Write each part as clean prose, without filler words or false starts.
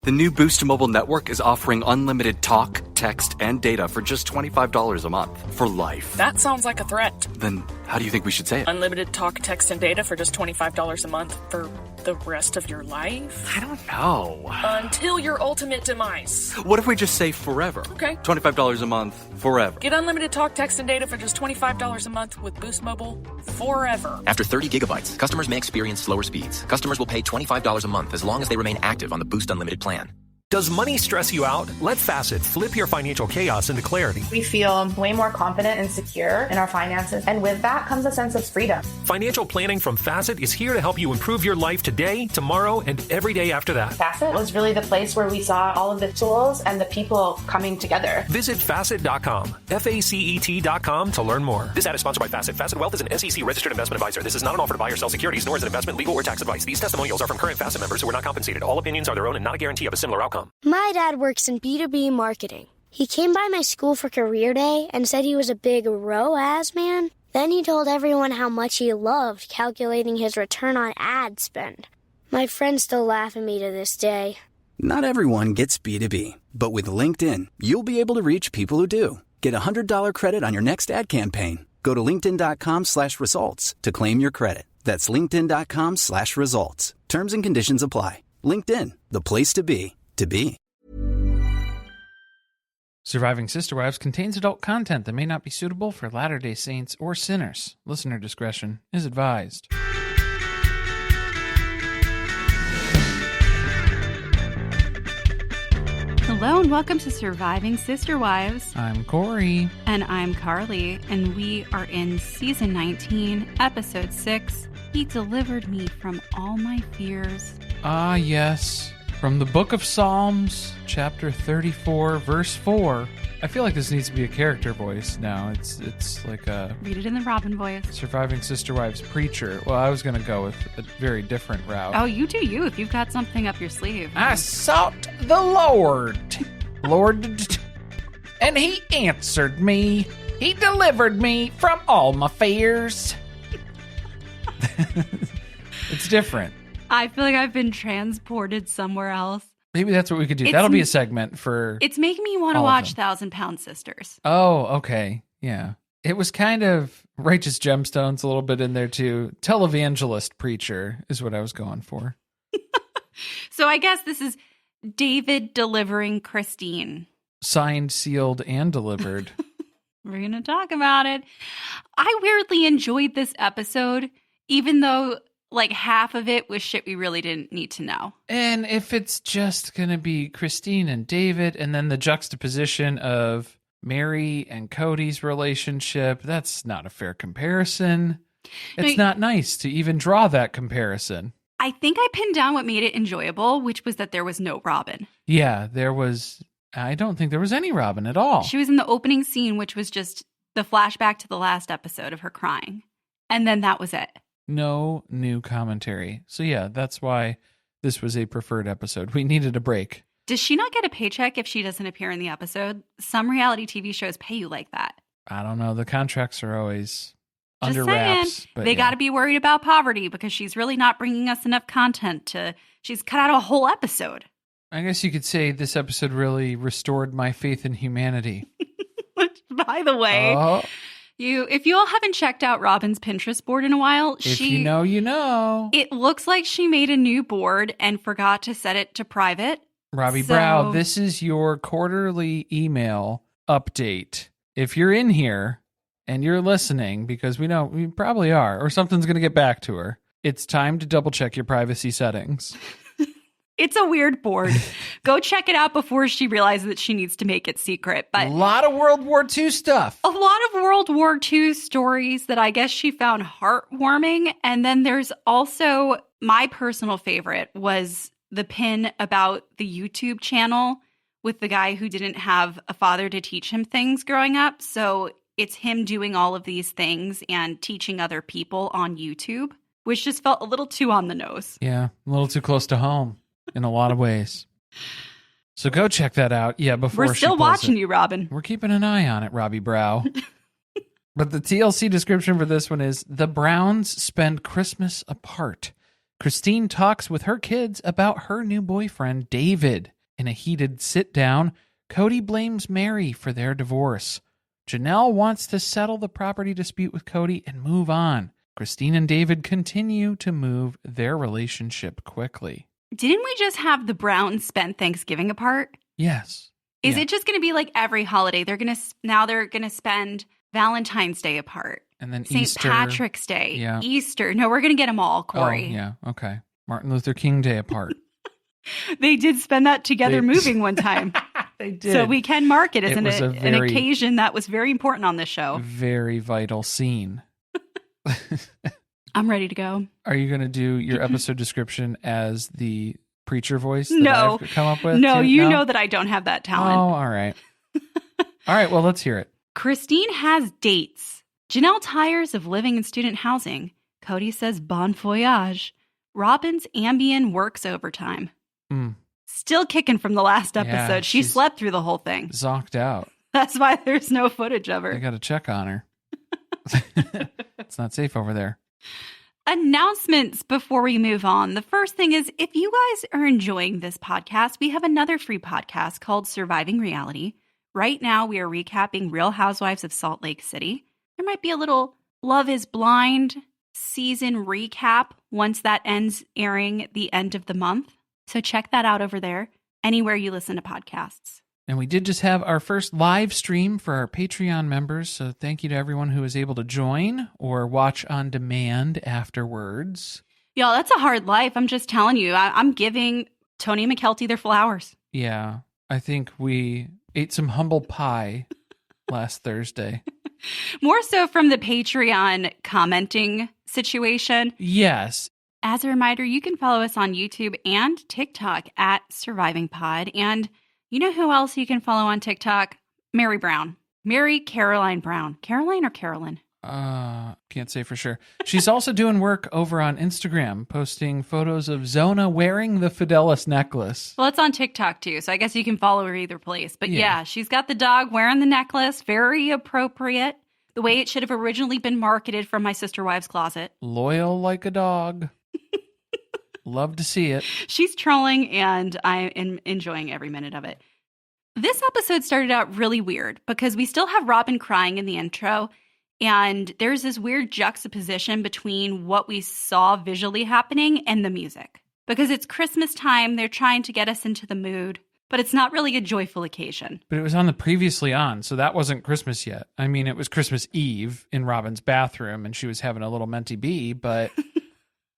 The new Boost Mobile network is offering unlimited talk, text, and data for just $25 a month for life. That sounds like a threat. Then how do you think we should say it? Unlimited talk, text, and data for just $25 a month for the rest of your life? I don't know. Until your ultimate demise. What if we just say forever? Okay. $25 a month, forever. Get unlimited talk, text, and data for just $25 a month with Boost Mobile forever. After 30 gigabytes, customers may experience slower speeds. Customers will pay $25 a month as long as they remain active on the Boost Unlimited plan. Does money stress you out? Let Facet flip your financial chaos into clarity. We feel way more confident and secure in our finances, and with that comes a sense of freedom. Financial planning from Facet is here to help you improve your life today, tomorrow, and every day after that. Facet was really the place where we saw all of the tools and the people coming together. Visit Facet.com, Facet.com to learn more. This ad is sponsored by Facet. Facet Wealth is an SEC registered investment advisor. This is not an offer to buy or sell securities, nor is it investment, legal, or tax advice. These testimonials are from current Facet members who are not compensated. All opinions are their own and not a guarantee of a similar outcome. My dad works in B2B marketing. He came by my school for career day and said he was a big ROAS man. Then he told everyone how much he loved calculating his return on ad spend. My friends still laugh at me to this day. Not everyone gets B2B, but with LinkedIn, you'll be able to reach people who do. Get a $100 credit on your next ad campaign. Go to linkedin.com/results to claim your credit. That's linkedin.com/results. Terms and conditions apply. LinkedIn, the place to be, to be. Surviving Sister Wives contains adult content that may not be suitable for Latter-day Saints or sinners. Listener discretion is advised. Hello and welcome to Surviving Sister Wives. I'm Corey. And I'm Carly, and we are in Season 19, Episode 6, He Delivered Me from All My Fears. Ah, yes. From the Book of Psalms, chapter 34, verse 4. I feel like this needs to be a character voice now. It's like a... Read it in the Robyn voice. Surviving Sister Wives preacher. Well, I was going to go with a very different route. Oh, you do you if you've got something up your sleeve. I sought the Lord, and he answered me. He delivered me from all my fears. It's different. I feel like I've been transported somewhere else. Maybe that's what we could do. That'll be a segment for... It's making me want to watch 1,000-Pound Sisters. Oh, okay. Yeah. It was kind of Righteous Gemstones a little bit in there too. Televangelist preacher is what I was going for. So I guess this is David delivering Christine. Signed, sealed, and delivered. We're going to talk about it. I weirdly enjoyed this episode, even though... like half of it was shit we really didn't need to know. And if it's just going to be Christine and David and then the juxtaposition of Mary and Kody's relationship, that's not a fair comparison. It's not nice to even draw that comparison. I think I pinned down what made it enjoyable, which was that there was no Robyn. Yeah, I don't think there was any Robyn at all. She was in the opening scene, which was just the flashback to the last episode of her crying. And then that was it. No new commentary. So yeah, that's why this was a preferred episode. We needed a break. Does she not get a paycheck if she doesn't appear in the episode? Some reality TV shows pay you like that. I don't know. The contracts are always just under saying, wraps. But they got to be worried about poverty because she's really not bringing us enough content to... She's cut out a whole episode. I guess you could say this episode really restored my faith in humanity. By the way... If you all haven't checked out Robyn's Pinterest board in a while, you know, you know. It looks like she made a new board and forgot to set it to private. Robbie Brow, this is your quarterly email update. If you're in here and you're listening, because we know we probably are, or something's going to get back to her, it's time to double check your privacy settings. It's a weird board. Go check it out before she realizes that she needs to make it secret. But a lot of World War II stuff. A lot of World War II stories that I guess she found heartwarming. And then there's also my personal favorite was the pin about the YouTube channel with the guy who didn't have a father to teach him things growing up. So it's him doing all of these things and teaching other people on YouTube, which just felt a little too on the nose. Yeah, a little too close to home. In a lot of ways. So go check that out. Yeah, before we're still watching you, Robyn. We're keeping an eye on it, Robbie Brow. But the TLC description for this one is, the Browns spend Christmas apart. Christine talks with her kids about her new boyfriend, David. In a heated sit-down, Kody blames Mary for their divorce. Janelle wants to settle the property dispute with Kody and move on. Christine and David continue to move their relationship quickly. Didn't we just have the Browns spend Thanksgiving apart? Yes. Is it just going to be like every holiday? They're going to spend Valentine's Day apart. And then St. Easter. Patrick's Day. Yeah. Easter. No, we're going to get them all, Corey. Oh, yeah. Okay. Martin Luther King Day apart. They did spend that together moving one time. They did. So we can mark it as It was an occasion that was very important on this show. Very vital scene. I'm ready to go. Are you going to do your episode description as the preacher voice that No. I've come up with? No, too? you know that I don't have that talent. Oh, all right. All right, well, let's hear it. Christine has dates. Janelle tires of living in student housing. Kody says bon voyage. Robyn's Ambien works overtime. Still kicking from the last episode. Yeah, she she's slept through the whole thing. Zonked out. That's why there's no footage of I her. got to check on her. It's not safe over there. Announcements before we move on. The first thing is, if you guys are enjoying this podcast, we have another free podcast called Surviving Reality. Right now, we are recapping Real Housewives of Salt Lake City. There might be a little Love is Blind season recap once that ends airing at the end of the month. So check that out over there, anywhere you listen to podcasts. And we did just have our first live stream for our Patreon members. So thank you to everyone who was able to join or watch on demand afterwards. Y'all, that's a hard life. I'm just telling you. I'm giving Tony and McKelty their flowers. Yeah, I think we ate some humble pie last Thursday. More so from the Patreon commenting situation. Yes. As a reminder, you can follow us on YouTube and TikTok at Surviving Pod. And you know who else you can follow on TikTok? Mary Brown. Mary Caroline Brown. Caroline or Carolyn? Can't say for sure. She's also doing work over on Instagram, posting photos of Zona wearing the Fidelis necklace. Well, it's on TikTok too, so I guess you can follow her either place. But yeah, she's got the dog wearing the necklace. Very appropriate. The way it should have originally been marketed from my sister wives' closet. Loyal like a dog. Love to see it. She's trolling, and I am enjoying every minute of it. This episode started out really weird because we still have Robyn crying in the intro, and there's this weird juxtaposition between what we saw visually happening and the music. Because it's Christmas time, they're trying to get us into the mood, but it's not really a joyful occasion. But it was on the previously on, so that wasn't Christmas yet. I mean, it was Christmas Eve in Robyn's bathroom, and she was having a little mentee bee, but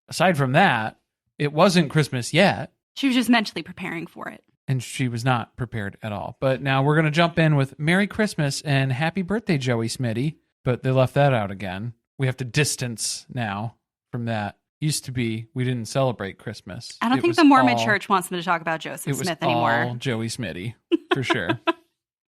aside from that, it wasn't Christmas yet. She was just mentally preparing for it. And she was not prepared at all. But now we're going to jump in with Merry Christmas and Happy Birthday, Joey Smitty. But they left that out again. We have to distance now from that. Used to be, we didn't celebrate Christmas. I don't think the Mormon church wants them to talk about Joseph Smith anymore. It was all Joey Smitty, for sure.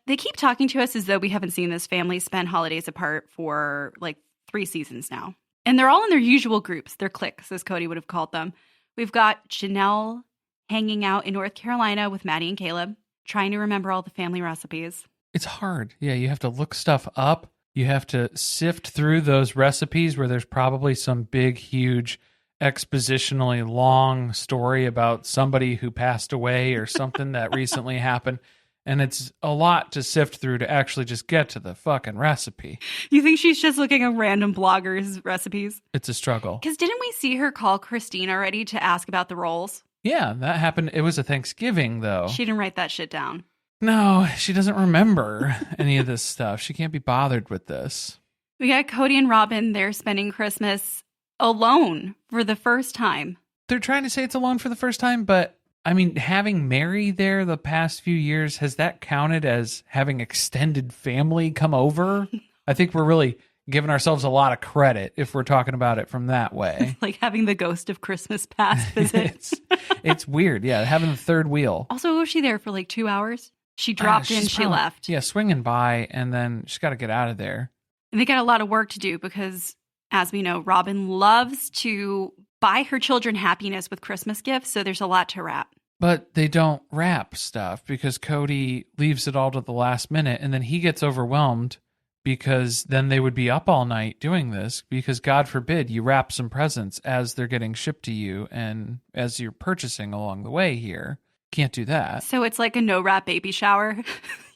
They keep talking to us as though we haven't seen this family spend holidays apart for like 3 seasons now. And they're all in their usual groups, their cliques, as Kody would have called them. We've got Janelle hanging out in North Carolina with Maddie and Caleb, trying to remember all the family recipes. It's hard. Yeah, you have to look stuff up. You have to sift through those recipes where there's probably some big, huge, expositionally long story about somebody who passed away or something that recently happened. And it's a lot to sift through to actually just get to the fucking recipe. You think she's just looking at random bloggers' recipes? It's a struggle. Because didn't we see her call Christine already to ask about the rolls? Yeah, that happened. It was a Thanksgiving, though. She didn't write that shit down. No, she doesn't remember any of this stuff. She can't be bothered with this. We got Kody and Robyn. They're spending Christmas alone for the first time. They're trying to say it's alone for the first time, but I mean, having Mary there the past few years, has that counted as having extended family come over? I think we're really giving ourselves a lot of credit if we're talking about it from that way. Like having the ghost of Christmas past visit. It's weird. Yeah, having the third wheel. Also, was she there for like 2 hours? She dropped in, she left. Yeah, swinging by, and then she's got to get out of there. And they got a lot of work to do because, as we know, Robyn loves to buy her children happiness with Christmas gifts, so there's a lot to wrap. But they don't wrap stuff because Kody leaves it all to the last minute, and then he gets overwhelmed because then they would be up all night doing this, because God forbid you wrap some presents as they're getting shipped to you and as you're purchasing along the way here. Can't do that. So it's like a no-wrap baby shower.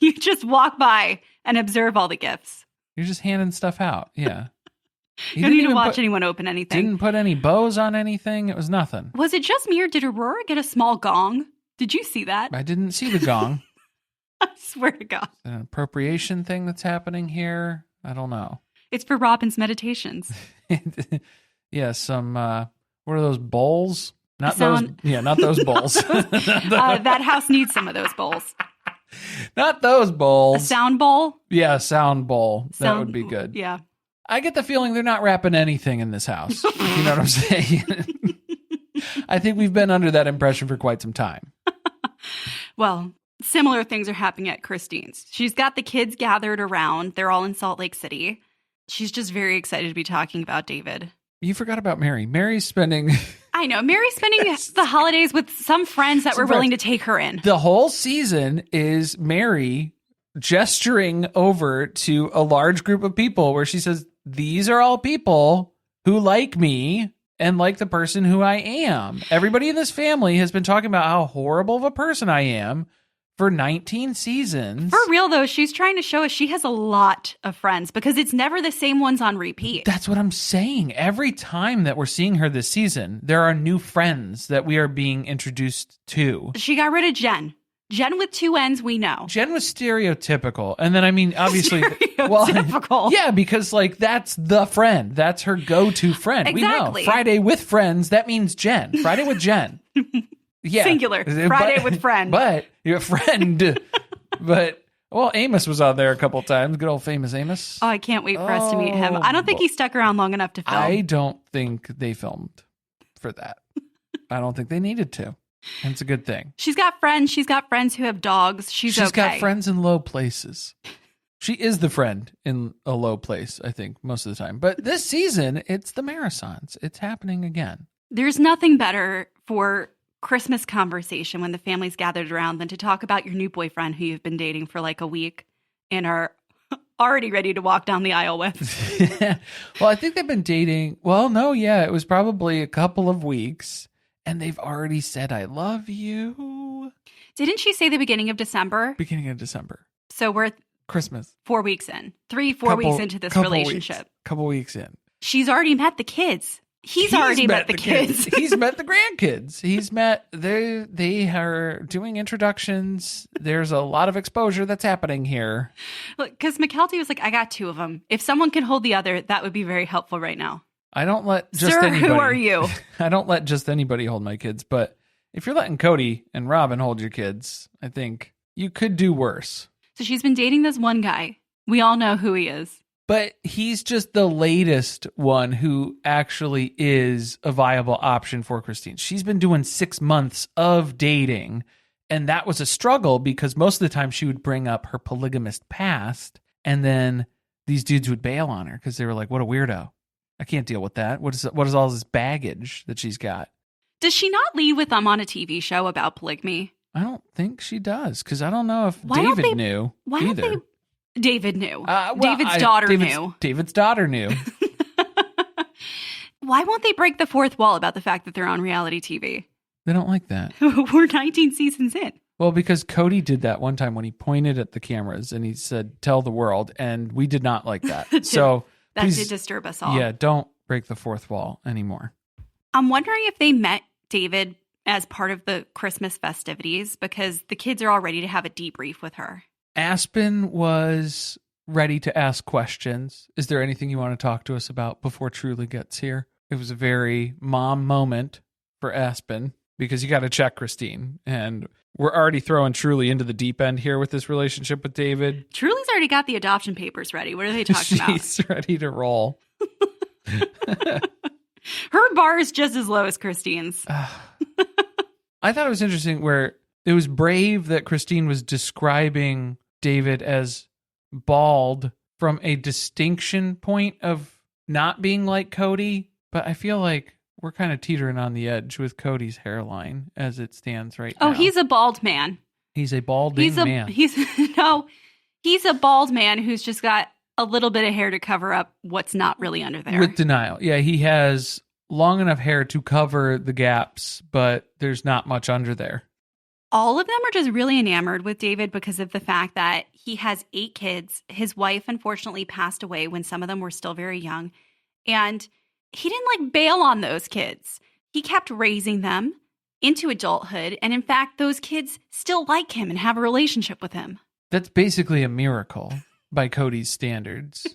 You just walk by and observe all the gifts. You're just handing stuff out. Yeah. You don't need to watch anyone open anything. Didn't put any bows on anything. It was nothing. Was it just me, or did Aurora get a small gong? Did you see that? I didn't see the gong. I swear to God. An appropriation thing that's happening here. I don't know. It's for Robyn's meditations. Yeah, some, what are those, bowls? Not those bowls. That house needs some of those bowls. Not those bowls. A sound bowl? Yeah, a sound bowl. That would be good. Yeah. I get the feeling they're not wrapping anything in this house. You know what I'm saying? I think we've been under that impression for quite some time. Well, similar things are happening at Christine's. She's got the kids gathered around. They're all in Salt Lake City. She's just very excited to be talking about David. You forgot about Mary. Mary's spending... I know. Mary's spending the holidays with some friends that were willing to take her in. The whole season is Mary gesturing over to a large group of people where she says, these are all people who like me and like the person who I am. Everybody in this family has been talking about how horrible of a person I am for 19 seasons. For real, though, she's trying to show us she has a lot of friends because it's never the same ones on repeat. That's what I'm saying. Every time that we're seeing her this season, there are new friends that we are being introduced to. She got rid of Jen. Jen with two N's, we know. Jen was stereotypical. And then, I mean, obviously... Stereotypical. Yeah, because, like, that's the friend. That's her go-to friend. Exactly. We know. Friday with friends, that means Jen. Friday with Jen. Yeah. Singular. Friday with friend. But, your friend. But, well, Amos was on there a couple times. Good old famous Amos. Oh, I can't wait for us to meet him. I don't think he stuck around long enough to film. I don't think they filmed for that. I don't think they needed to. And it's a good thing. She's got friends. She's got friends who have dogs. She's okay. She's got friends in low places. She is the friend in a low place, I think, most of the time. But this season, it's the marathons. It's happening again. There's nothing better for Christmas conversation when the family's gathered around than to talk about your new boyfriend who you've been dating for like a week and are already ready to walk down the aisle with. Well, I think they've been dating. Well, no, yeah, it was probably a couple of weeks. And they've already said, I love you. Didn't she say the beginning of December? Beginning of December. So we're Christmas. 4 weeks in. 4 weeks into this relationship. Couple weeks in. She's already met the kids. He's already met the kids. He's met the grandkids. He's met, they are doing introductions. There's a lot of exposure that's happening here. Look, because McKelty was like, I got 2 of them. If someone can hold the other, that would be very helpful right now. I don't let just Sir, anybody. Who are you? I don't let just anybody hold my kids. But if you're letting Kody and Robyn hold your kids, I think you could do worse. So she's been dating this one guy. We all know who he is. But he's just the latest one who actually is a viable option for Christine. She's been doing 6 months of dating. And that was a struggle because most of the time she would bring up her polygamist past. And then these dudes would bail on her because they were like, what a weirdo. I can't deal with that. What is all this baggage that she's got? Does she not lead with them on a TV show about polygamy? I don't think she does, because I don't know if David knew either. David knew. David's daughter knew. David's daughter knew. Why won't they break the fourth wall about the fact that they're on reality TV? They don't like that. We're 19 seasons in. Well, because Kody did that one time when he pointed at the cameras and he said, tell the world, and we did not like that. So... That please, did disturb us all. Yeah, don't break the fourth wall anymore. I'm wondering if they met David as part of the Christmas festivities because the kids are all ready to have a debrief with her. Aspen was ready to ask questions. Is there anything you want to talk to us about before Truly gets here? It was a very mom moment for Aspen because you got to check Christine. And we're already throwing Truly into the deep end here with this relationship with David. Truly's already got the adoption papers ready. What are they talking about? She's ready to roll. Her bar is just as low as Christine's. I thought it was interesting where it was brave that Christine was describing David as bald from a distinction point of not being like Kody. But I feel like we're kind of teetering on the edge with Cody's hairline as it stands right now. Oh, he's a bald man. He's a balding man. He's a bald man who's just got a little bit of hair to cover up what's not really under there. With denial. Yeah, he has long enough hair to cover the gaps, but there's not much under there. All of them are just really enamored with David because of the fact that he has 8 kids. His wife, unfortunately, passed away when some of them were still very young. And he didn't bail on those kids. He kept raising them into adulthood. And in fact, those kids still like him and have a relationship with him. That's basically a miracle by Kody's standards.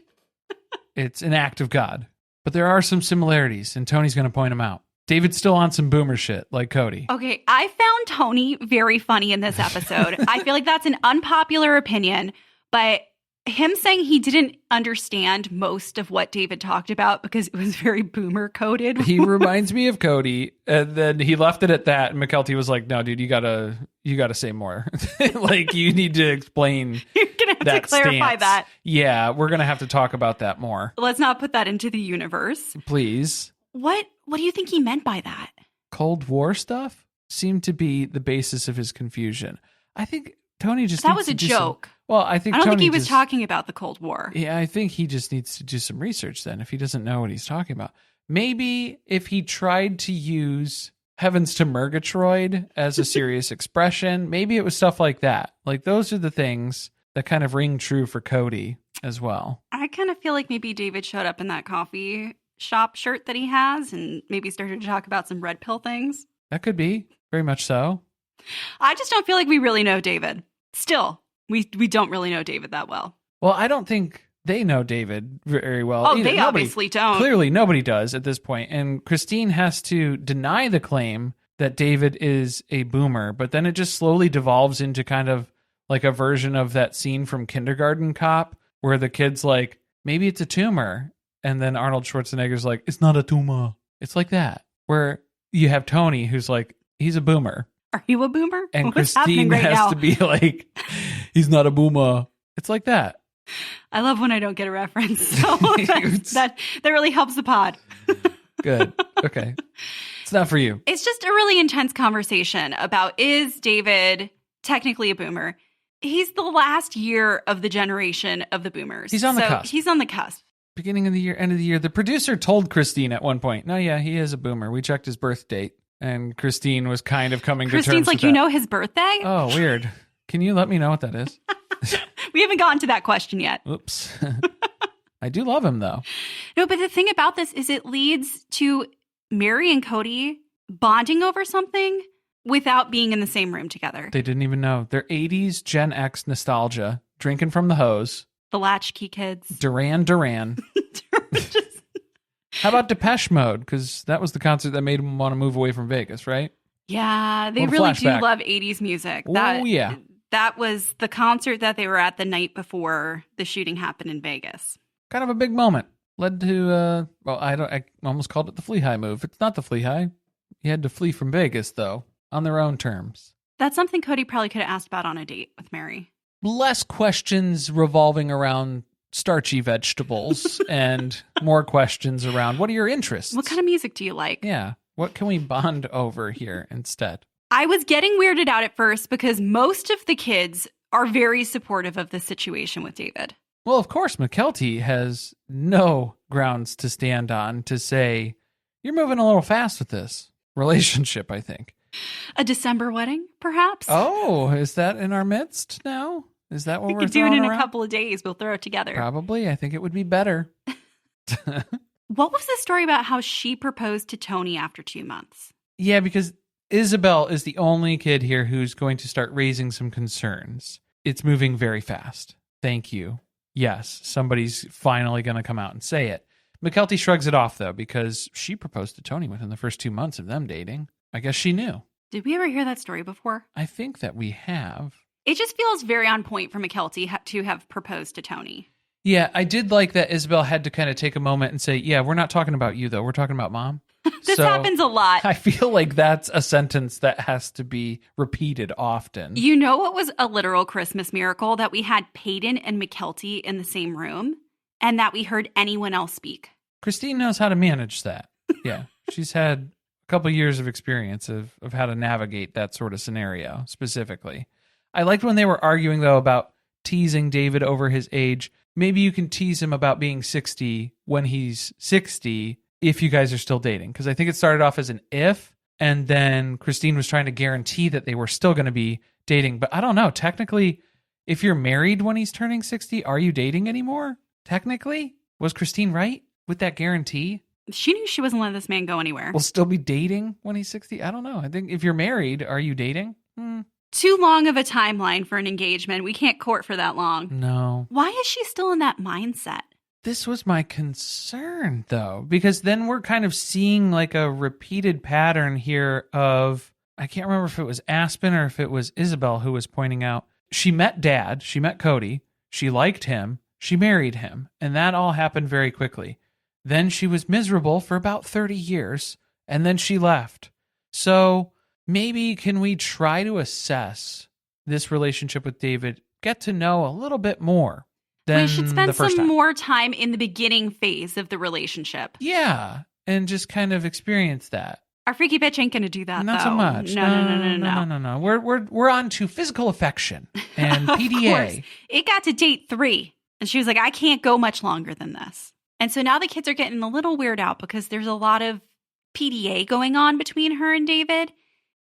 It's an act of God. But there are some similarities, and Tony's going to point them out. David's still on some boomer shit, like Kody. Okay, I found Tony very funny in this episode. I feel like that's an unpopular opinion, but him saying he didn't understand most of what David talked about because it was very boomer coded. He reminds me of Kody, and then he left it at that, and McKelty was like, no, dude, you gotta say more. You need to explain. You're gonna have to clarify stance. that. Yeah, we're gonna have to talk about that more. Let's not put that into the universe. Please. What do you think he meant by that? Cold War stuff seemed to be the basis of his confusion. I think Tony just that was a joke. I don't think he was talking about the Cold War. Yeah, I think he just needs to do some research then if he doesn't know what he's talking about. Maybe if he tried to use Heavens to Murgatroyd as a serious expression, maybe it was stuff like that. Those are the things that kind of ring true for Kody as well. I kind of feel like maybe David showed up in that coffee shop shirt that he has and maybe started to talk about some red pill things. That could be. Very much so. I just don't feel like we really know David. Still, we don't really know David that well. Well, I don't think they know David very well. Oh, they obviously don't. Clearly, nobody does at this point. And Christine has to deny the claim that David is a boomer, but then it just slowly devolves into kind of like a version of that scene from Kindergarten Cop where the kid's like, maybe it's a tumor. And then Arnold Schwarzenegger's like, it's not a tumor. It's like that, where you have Tony who's like, he's a boomer. Are you a boomer? And What's Christine right has now? to be like, he's not a boomer. It's like that. I love when I don't get a reference. So that really helps the pod. Good. Okay. It's not for you. It's just a really intense conversation about, is David technically a boomer? He's the last year of the generation of the boomers. He's on the cusp. He's on the cusp. Beginning of the year, end of the year. The producer told Christine at one point, no, yeah, he is a boomer. We checked his birth date. And Christine was kind of coming to terms with Christine's like, that. you know his birthday? Oh, weird. Can you let me know what that is? We haven't gotten to that question yet. Oops. I do love him, though. No, but the thing about this is it leads to Mary and Kody bonding over something without being in the same room together. They didn't even know. They're 80s Gen X nostalgia, drinking from the hose. The Latchkey Kids. Duran. How about Depeche Mode? Because that was the concert that made him want to move away from Vegas, right? Yeah, they What a really flashback. do love 80s music. Oh, yeah. That was the concert that they were at the night before the shooting happened in Vegas. Kind of a big moment. Led to, I almost called it the Flea High move. It's not the Flea High. You had to flee from Vegas, though, on their own terms. That's something Kody probably could have asked about on a date with Mary. Less questions revolving around starchy vegetables and more questions around what are your interests? What kind of music do you like? Yeah. What can we bond over here instead? I was getting weirded out at first because most of the kids are very supportive of the situation with David. Well, of course, McKelty has no grounds to stand on to say, you're moving a little fast with this relationship, I think. A December wedding, perhaps? Oh, is that in our midst now? Is that what We we're could do it throwing in around? a couple of days. We'll throw it together. Probably. I think it would be better. What was the story about how she proposed to Tony after 2 months? Yeah, because Isabel is the only kid here who's going to start raising some concerns. It's moving very fast. Thank you. Yes, somebody's finally going to come out and say it. McKelty shrugs it off, though, because she proposed to Tony within the first 2 months of them dating. I guess she knew. Did we ever hear that story before? I think that we have. It just feels very on point for McKelty to have proposed to Tony. Yeah, I did like that Isabel had to kind of take a moment and say, yeah, we're not talking about you, though. We're talking about Mom. This happens a lot. I feel like that's a sentence that has to be repeated often. You know what was a literal Christmas miracle? That we had Peyton and McKelty in the same room and that we heard anyone else speak. Christine knows how to manage that. Yeah, she's had a couple years of experience of how to navigate that sort of scenario specifically. I liked when they were arguing, though, about teasing David over his age. maybe you can tease him about being 60 when he's 60 if you guys are still dating. Because I think it started off as an if, and then Christine was trying to guarantee that they were still going to be dating. But I don't know. Technically, if you're married when he's turning 60, are you dating anymore? Technically? Was Christine right with that guarantee? She knew she wasn't letting this man go anywhere. We'll still be dating when he's 60? I don't know. I think if you're married, are you dating? Too long of a timeline for an engagement. We can't court for that long. No. Why is she still in that mindset? This was my concern, though, because then we're kind of seeing like a repeated pattern here of, I can't remember if it was Aspen or if it was Isabel who was pointing out, she met Dad, she met Kody, she liked him, she married him, and that all happened very quickly. Then she was miserable for about 30 years, and then she left. So maybe can we try to assess this relationship with David, get to know a little bit more than we should spend the first some time. more time in the beginning phase of the relationship. Yeah, and just kind of experience that. Our freaky bitch ain't going to do that, Not though. so much. No. We're on to physical affection and Of PDA. course. It got to date 3, and she was like, I can't go much longer than this. And so now the kids are getting a little weird out because there's a lot of PDA going on between her and David,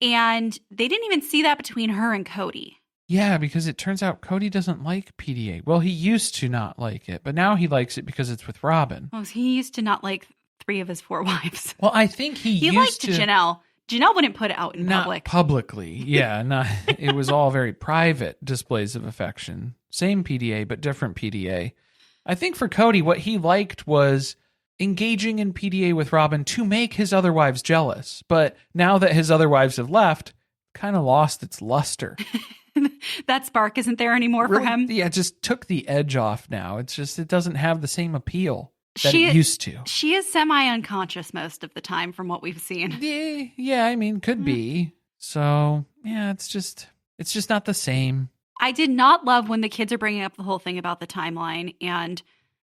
and they didn't even see that between her and Kody. Yeah, because it turns out Kody doesn't like PDA. Well, he used to not like it, but now he likes it because it's with Robyn. Oh, he used to not like 3 of his 4 wives. Well, I think he He used liked to Janelle. Janelle wouldn't put it out in not public. publicly. Yeah, not. It was all very private displays of affection. Same PDA, but different PDA. I think for Kody, what he liked was engaging in PDA with Robyn to make his other wives jealous. But now that his other wives have left, kind of lost its luster. That spark isn't there anymore for him. Yeah, it just took the edge off now. It's just, it doesn't have the same appeal that it used to. She is semi-unconscious most of the time from what we've seen. Yeah, I mean, could be. So, yeah, it's just not the same. I did not love when the kids are bringing up the whole thing about the timeline. And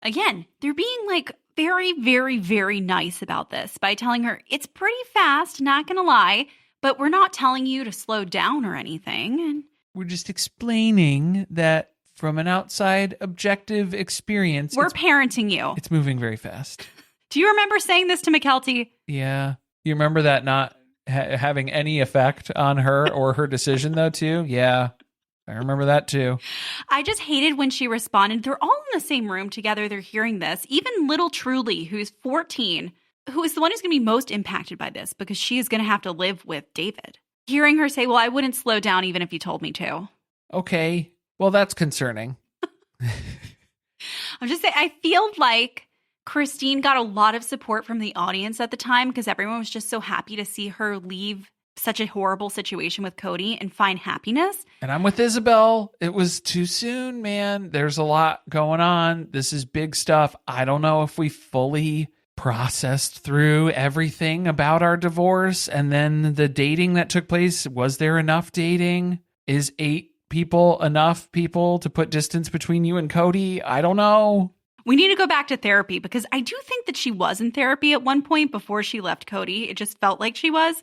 again, they're being like very, very, very nice about this by telling her it's pretty fast, not going to lie, but we're not telling you to slow down or anything. And we're just explaining that from an outside objective experience, we're parenting you. It's moving very fast. Do you remember saying this to McKelty? Yeah. You remember that not having any effect on her or her decision, though, too? Yeah. I remember that, too. I just hated when she responded. They're all in the same room together. They're hearing this. Even little Truly, who's 14, who is the one who's going to be most impacted by this because she is going to have to live with David. Hearing her say, well, I wouldn't slow down even if you told me to. Okay. Well, that's concerning. I'm just saying, I feel like Christine got a lot of support from the audience at the time because everyone was just so happy to see her leave such a horrible situation with Kody and find happiness. And I'm with Isabel. It was too soon, man. There's a lot going on. This is big stuff. I don't know if we fully processed through everything about our divorce and then the dating that took place. Was there enough dating? Is 8 people enough people to put distance between you and Kody? I don't know. We need to go back to therapy because I do think that she was in therapy at one point before she left Kody. It just felt like she was.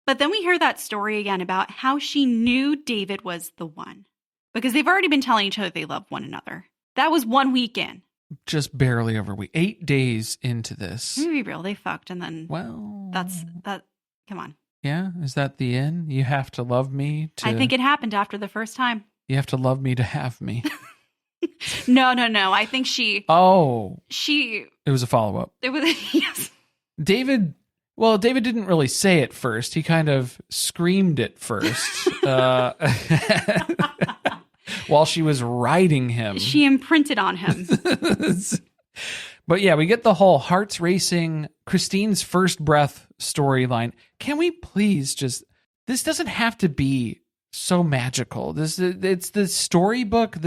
But then we hear that story again about how she knew David was the one because they've already been telling each other they love one another. That was 1 week in. Just barely over 8 days into this. Let me be real. They fucked and then that's. Come on. Yeah? Is that the end? You have to love me to... I think it happened after the first time. You have to love me to have me. No. I think she... Oh. She... It was a follow-up. It was... Yes. David didn't really say it first. He kind of screamed it first. While she was riding him. She imprinted on him. But yeah, we get the whole hearts racing, Christine's first breath storyline. Can we please this doesn't have to be so magical. It's the storybook,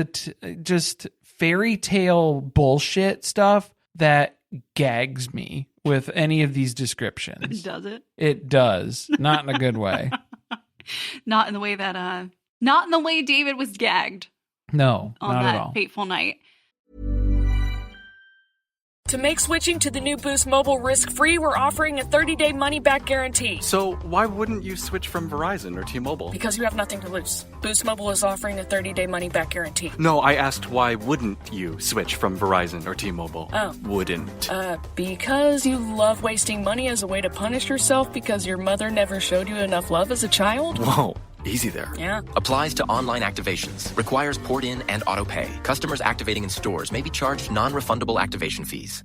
just fairy tale bullshit stuff that gags me with any of these descriptions. Does it? It does. Not in a good way. Not in the way that, not in the way David was gagged. No, on not that at all. fateful night. To make switching to the new Boost Mobile risk-free, we're offering a 30-day money-back guarantee. So why wouldn't you switch from Verizon or T-Mobile? Because you have nothing to lose. Boost Mobile is offering a 30-day money-back guarantee. No, I asked why wouldn't you switch from Verizon or T-Mobile? Oh. Wouldn't. Because you love wasting money as a way to punish yourself because your mother never showed you enough love as a child? Whoa, easy there. Yeah. Applies to online activations. Requires port in and auto pay. Customers activating in stores may be charged non-refundable activation fees.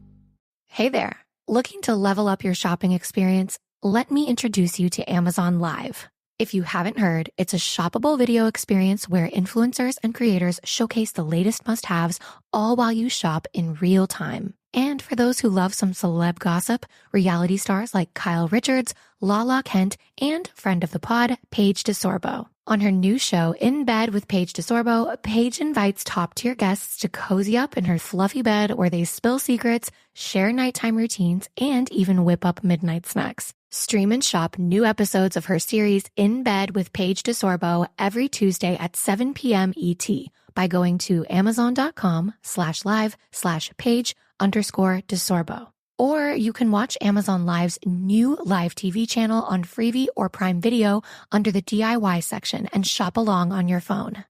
Hey there. Looking to level up your shopping experience? Let me introduce you to Amazon Live. If you haven't heard, it's a shoppable video experience where influencers and creators showcase the latest must-haves all while you shop in real time. And for those who love some celeb gossip, reality stars like Kyle Richards, Lala Kent, and friend of the pod, Paige DeSorbo. On her new show, In Bed with Paige DeSorbo, Paige invites top-tier guests to cozy up in her fluffy bed where they spill secrets, share nighttime routines, and even whip up midnight snacks. Stream and shop new episodes of her series In Bed with Paige DeSorbo every Tuesday at 7 p.m. ET by going to amazon.com/live/Paige_DeSorbo. Or you can watch Amazon Live's new live TV channel on Freevee or Prime Video under the DIY section and shop along on your phone.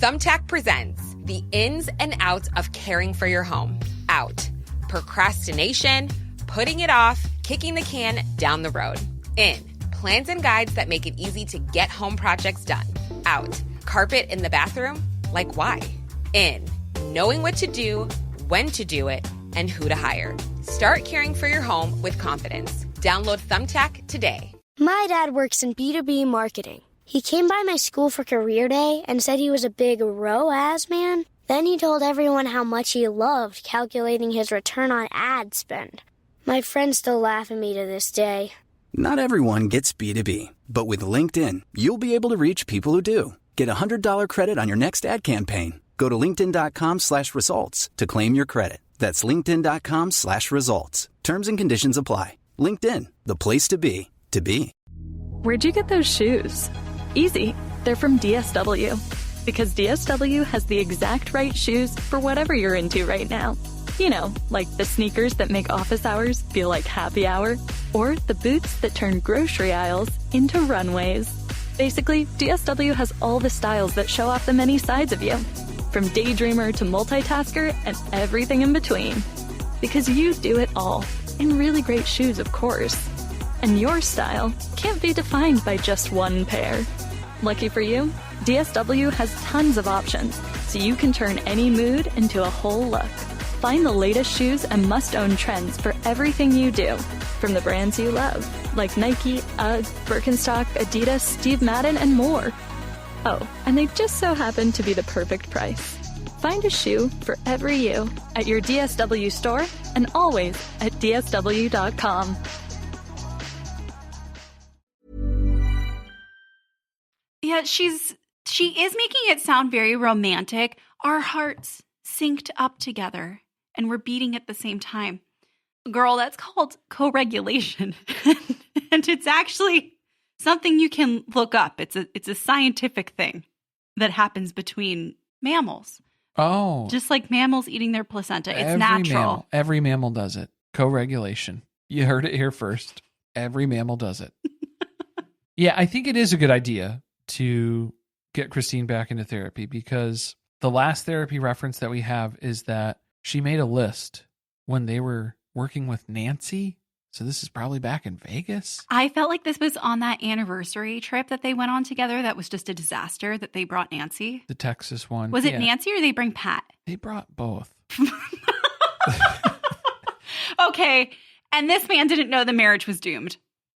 Thumbtack presents the ins and outs of caring for your home. Out. Procrastination, putting it off, kicking the can down the road. In. Plans and guides that make it easy to get home projects done. Out. Carpet in the bathroom? Like why? In. Knowing what to do, when to do it, and who to hire. Start caring for your home with confidence. Download Thumbtack today. My dad works in B2B marketing. He came by my school for career day and said he was a big ROAS man. Then he told everyone how much he loved calculating his return on ad spend. My friends still laugh at me to this day. Not everyone gets B2B, but with LinkedIn, you'll be able to reach people who do. Get a $100 credit on your next ad campaign. Go to linkedin.com/results to claim your credit. That's linkedin.com/results. Terms and conditions apply. LinkedIn, the place to be, to be. Where'd you get those shoes? Easy. They're from DSW. Because DSW has the exact right shoes for whatever you're into right now. You know, like the sneakers that make office hours feel like happy hour, or the boots that turn grocery aisles into runways. Basically, DSW has all the styles that show off the many sides of you. From daydreamer to multitasker and everything in between. Because you do it all. In really great shoes, of course. And your style can't be defined by just one pair. Lucky for you, DSW has tons of options, so you can turn any mood into a whole look. Find the latest shoes and must-own trends for everything you do. From the brands you love, like Nike, UGG, Birkenstock, Adidas, Steve Madden, and more. Oh, and they just so happen to be the perfect price. Find a shoe for every you at your DSW store and always at DSW.com. Yeah, she is making it sound very romantic. Our hearts synced up together and we're beating at the same time. Girl, that's called co-regulation. And it's actually something you can look up. It's a scientific thing that happens between mammals. Oh. Just like mammals eating their placenta. It's natural. Every mammal does it. Co-regulation. You heard it here first. Every mammal does it. Yeah, I think it is a good idea to get Christine back into therapy because the last therapy reference that we have is that she made a list when they were working with Nancy. So this is probably back in Vegas. I felt like this was on that anniversary trip that they went on together. That was just a disaster that they brought Nancy. The Texas one. Was it Nancy or did they bring Pat? They brought both. Okay. And this man didn't know the marriage was doomed.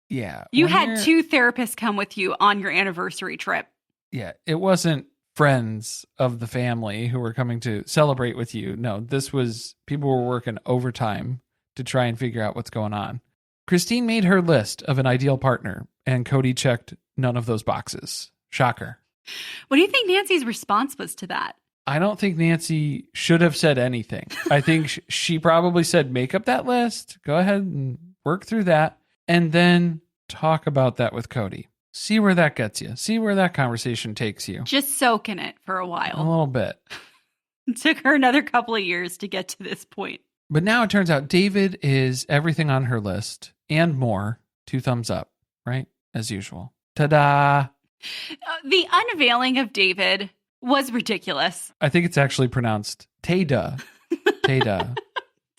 Yeah. You had two therapists come with you on your anniversary trip. Yeah. It wasn't friends of the family who were coming to celebrate with you. No, this was people were working overtime to try and figure out what's going on. Christine made her list of an ideal partner, and Kody checked none of those boxes. Shocker. What do you think Nancy's response was to that? I don't think Nancy should have said anything. I think she probably said, make up that list, go ahead and work through that, and then talk about that with Kody. See where that gets you. See where that conversation takes you. Just soak in it for a while. A little bit. It took her another couple of years to get to this point. But now it turns out David is everything on her list and more. 2 thumbs up, right? As usual. Ta-da! The unveiling of David was ridiculous. I think it's actually pronounced Tada. Tada.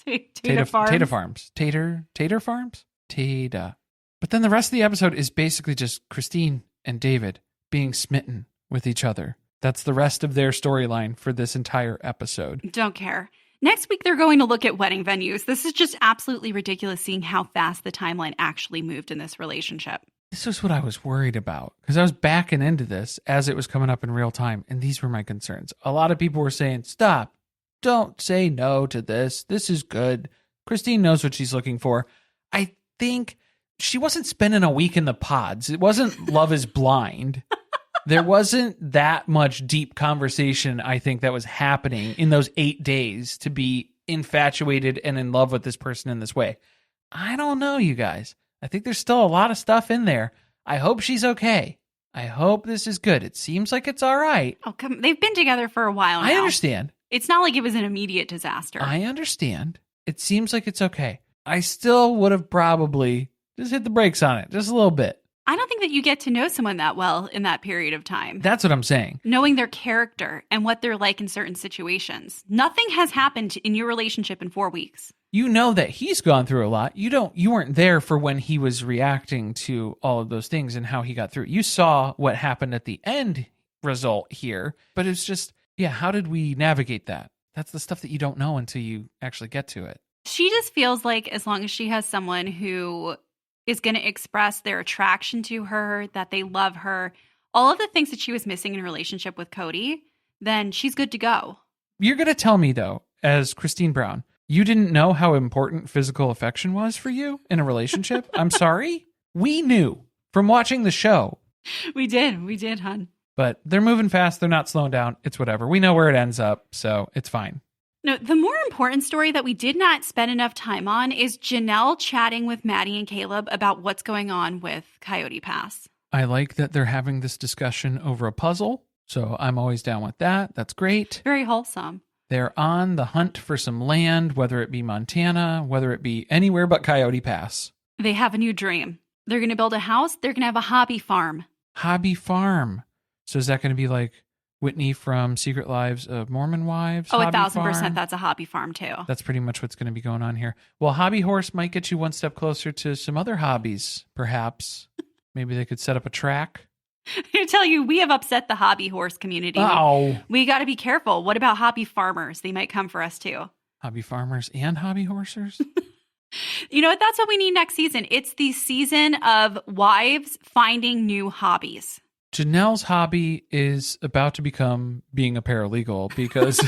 Tater Farms. Tater Farms. Tater Farms? Tada. But then the rest of the episode is basically just Christine and David being smitten with each other. That's the rest of their storyline for this entire episode. Don't care. Next week, they're going to look at wedding venues. This is just absolutely ridiculous seeing how fast the timeline actually moved in this relationship. This was what I was worried about because I was backing into this as it was coming up in real time. And these were my concerns. A lot of people were saying, stop, don't say no to this. This is good. Christine knows what she's looking for. I think she wasn't spending a week in the pods. It wasn't Love is Blind. There wasn't that much deep conversation, I think, that was happening in those 8 days to be infatuated and in love with this person in this way. I don't know, you guys. I think there's still a lot of stuff in there. I hope she's okay. I hope this is good. It seems like it's all right. Oh, come! They've been together for a while now. I understand. It's not like it was an immediate disaster. I understand. It seems like it's okay. I still would have probably just hit the brakes on it just a little bit. I don't think that you get to know someone that well in that period of time. That's what I'm saying. Knowing their character and what they're like in certain situations. Nothing has happened in your relationship in 4 weeks. You know that he's gone through a lot. You weren't there for when he was reacting to all of those things and how he got through. You saw what happened at the end result here, but it's just, yeah, how did we navigate that? That's the stuff that you don't know until you actually get to it. She just feels like as long as she has someone who is going to express their attraction to her, that they love her, all of the things that she was missing in a relationship with Kody, then she's good to go. You're going to tell me, though, as Christine Brown, you didn't know how important physical affection was for you in a relationship? I'm sorry? We knew from watching the show. We did, hon. But they're moving fast. They're not slowing down. It's whatever. We know where it ends up, so it's fine. No, the more important story that we did not spend enough time on is Janelle chatting with Maddie and Caleb about what's going on with Coyote Pass. I like that they're having this discussion over a puzzle, so I'm always down with that. That's great. Very wholesome. They're on the hunt for some land, whether it be Montana, whether it be anywhere but Coyote Pass. They have a new dream. They're going to build a house. They're going to have a hobby farm. Hobby farm. So is that going to be like Whitney from Secret Lives of Mormon Wives? Oh, 1,000%. That's a hobby farm, too. That's pretty much what's going to be going on here. Well, Hobby Horse might get you one step closer to some other hobbies, perhaps. Maybe they could set up a track. I tell you, we have upset the hobby horse community. Oh. We got to be careful. What about hobby farmers? They might come for us, too. Hobby farmers and hobby horsers? You know what? That's what we need next season. It's the season of wives finding new hobbies. Janelle's hobby is about to become being a paralegal because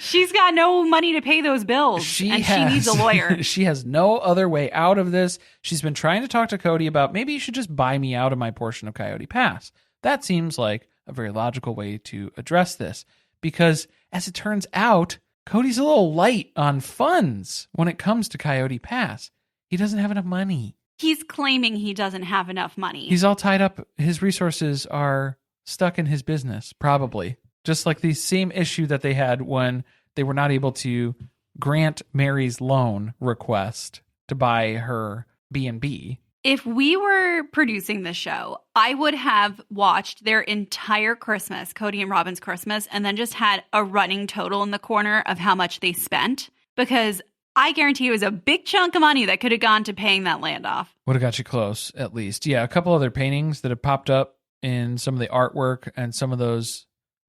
she's got no money to pay those bills she needs a lawyer. She has no other way out of this. She's been trying to talk to Kody about maybe you should just buy me out of my portion of Coyote Pass. That seems like a very logical way to address this because as it turns out, Cody's a little light on funds when it comes to Coyote Pass. He doesn't have enough money. He's claiming he doesn't have enough money. He's all tied up. His resources are stuck in his business, probably. Just like the same issue that they had when they were not able to grant Mary's loan request to buy her B&B. If we were producing this show, I would have watched their entire Christmas, Kody and Robyn's Christmas, and then just had a running total in the corner of how much they spent because I guarantee it was a big chunk of money that could have gone to paying that land off. Would have got you close, at least. Yeah, a couple other paintings that have popped up in some of the artwork and some of those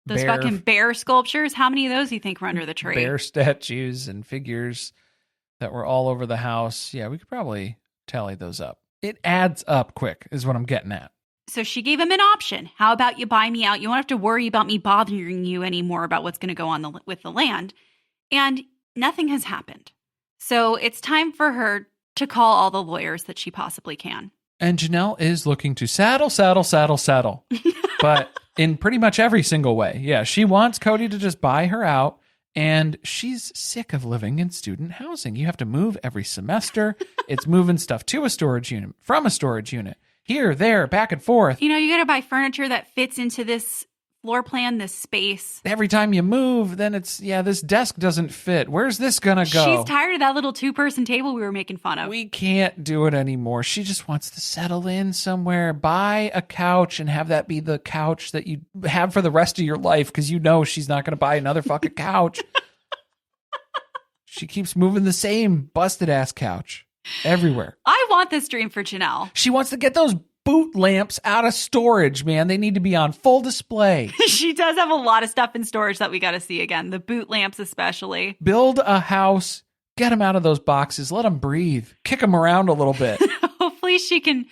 fucking bear sculptures. How many of those do you think were under the tree? Bear statues and figures that were all over the house. Yeah, we could probably tally those up. It adds up quick, is what I'm getting at. So she gave him an option. How about you buy me out? You won't have to worry about me bothering you anymore about what's going to go on with the land. And nothing has happened. So it's time for her to call all the lawyers that she possibly can. And Janelle is looking to saddle. But in pretty much every single way. Yeah, she wants Kody to just buy her out. And she's sick of living in student housing. You have to move every semester. It's moving stuff to a storage unit, from a storage unit. Here, there, back and forth. You know, you got to buy furniture that fits into this floor plan, this space. Every time you move, then it's, this desk doesn't fit. Where's this gonna go? She's tired of that little 2-person table we were making fun of. We can't do it anymore. She just wants to settle in somewhere, buy a couch, and have that be the couch that you have for the rest of your life, because you know she's not going to buy another fucking couch. She keeps moving the same busted-ass couch everywhere. I want this dream for Janelle. She wants to get those boot lamps out of storage, man. They need to be on full display. She does have a lot of stuff in storage that we got to see again. The boot lamps especially. Build a house. Get them out of those boxes. Let them breathe. Kick them around a little bit. Hopefully she can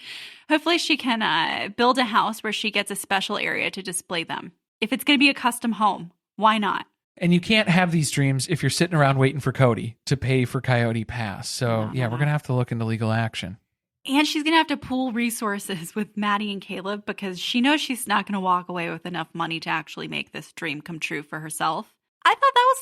build a house where she gets a special area to display them. If it's going to be a custom home, why not? And you can't have these dreams if you're sitting around waiting for Kody to pay for Coyote Pass. So, we're going to have to look into legal action. And she's going to have to pool resources with Maddie and Caleb because she knows she's not going to walk away with enough money to actually make this dream come true for herself. I thought that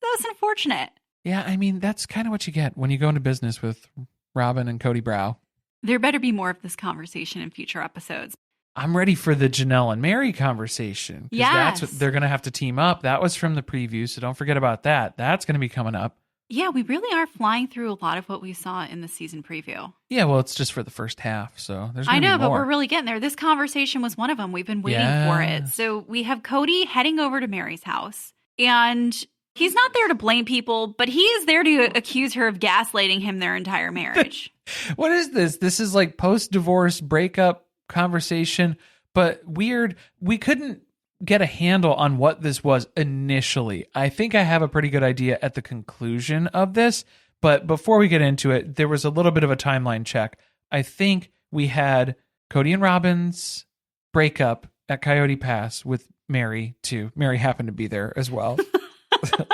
was unfortunate. Yeah, I mean, that's kind of what you get when you go into business with Robyn and Kody Brow. There better be more of this conversation in future episodes. I'm ready for the Janelle and Mary conversation. Yes. That's what they're going to have to team up. That was from the preview, so don't forget about that. That's going to be coming up. Yeah, we really are flying through a lot of what we saw in the season preview. Yeah, well, it's just for the first half, so there's I going to know, be more. but we're really getting there. This conversation was one of them. We've been waiting for it. So we have Kody heading over to Mary's house, and he's not there to blame people, but he is there to accuse her of gaslighting him their entire marriage. What is this? This is like post-divorce breakup conversation, but weird. We couldn't get a handle on what this was initially. I think I have a pretty good idea at the conclusion of this, but before we get into it, there was a little bit of a timeline check. I think we had Kody and Robyn's breakup at Coyote Pass with Mary too. Mary happened to be there as well.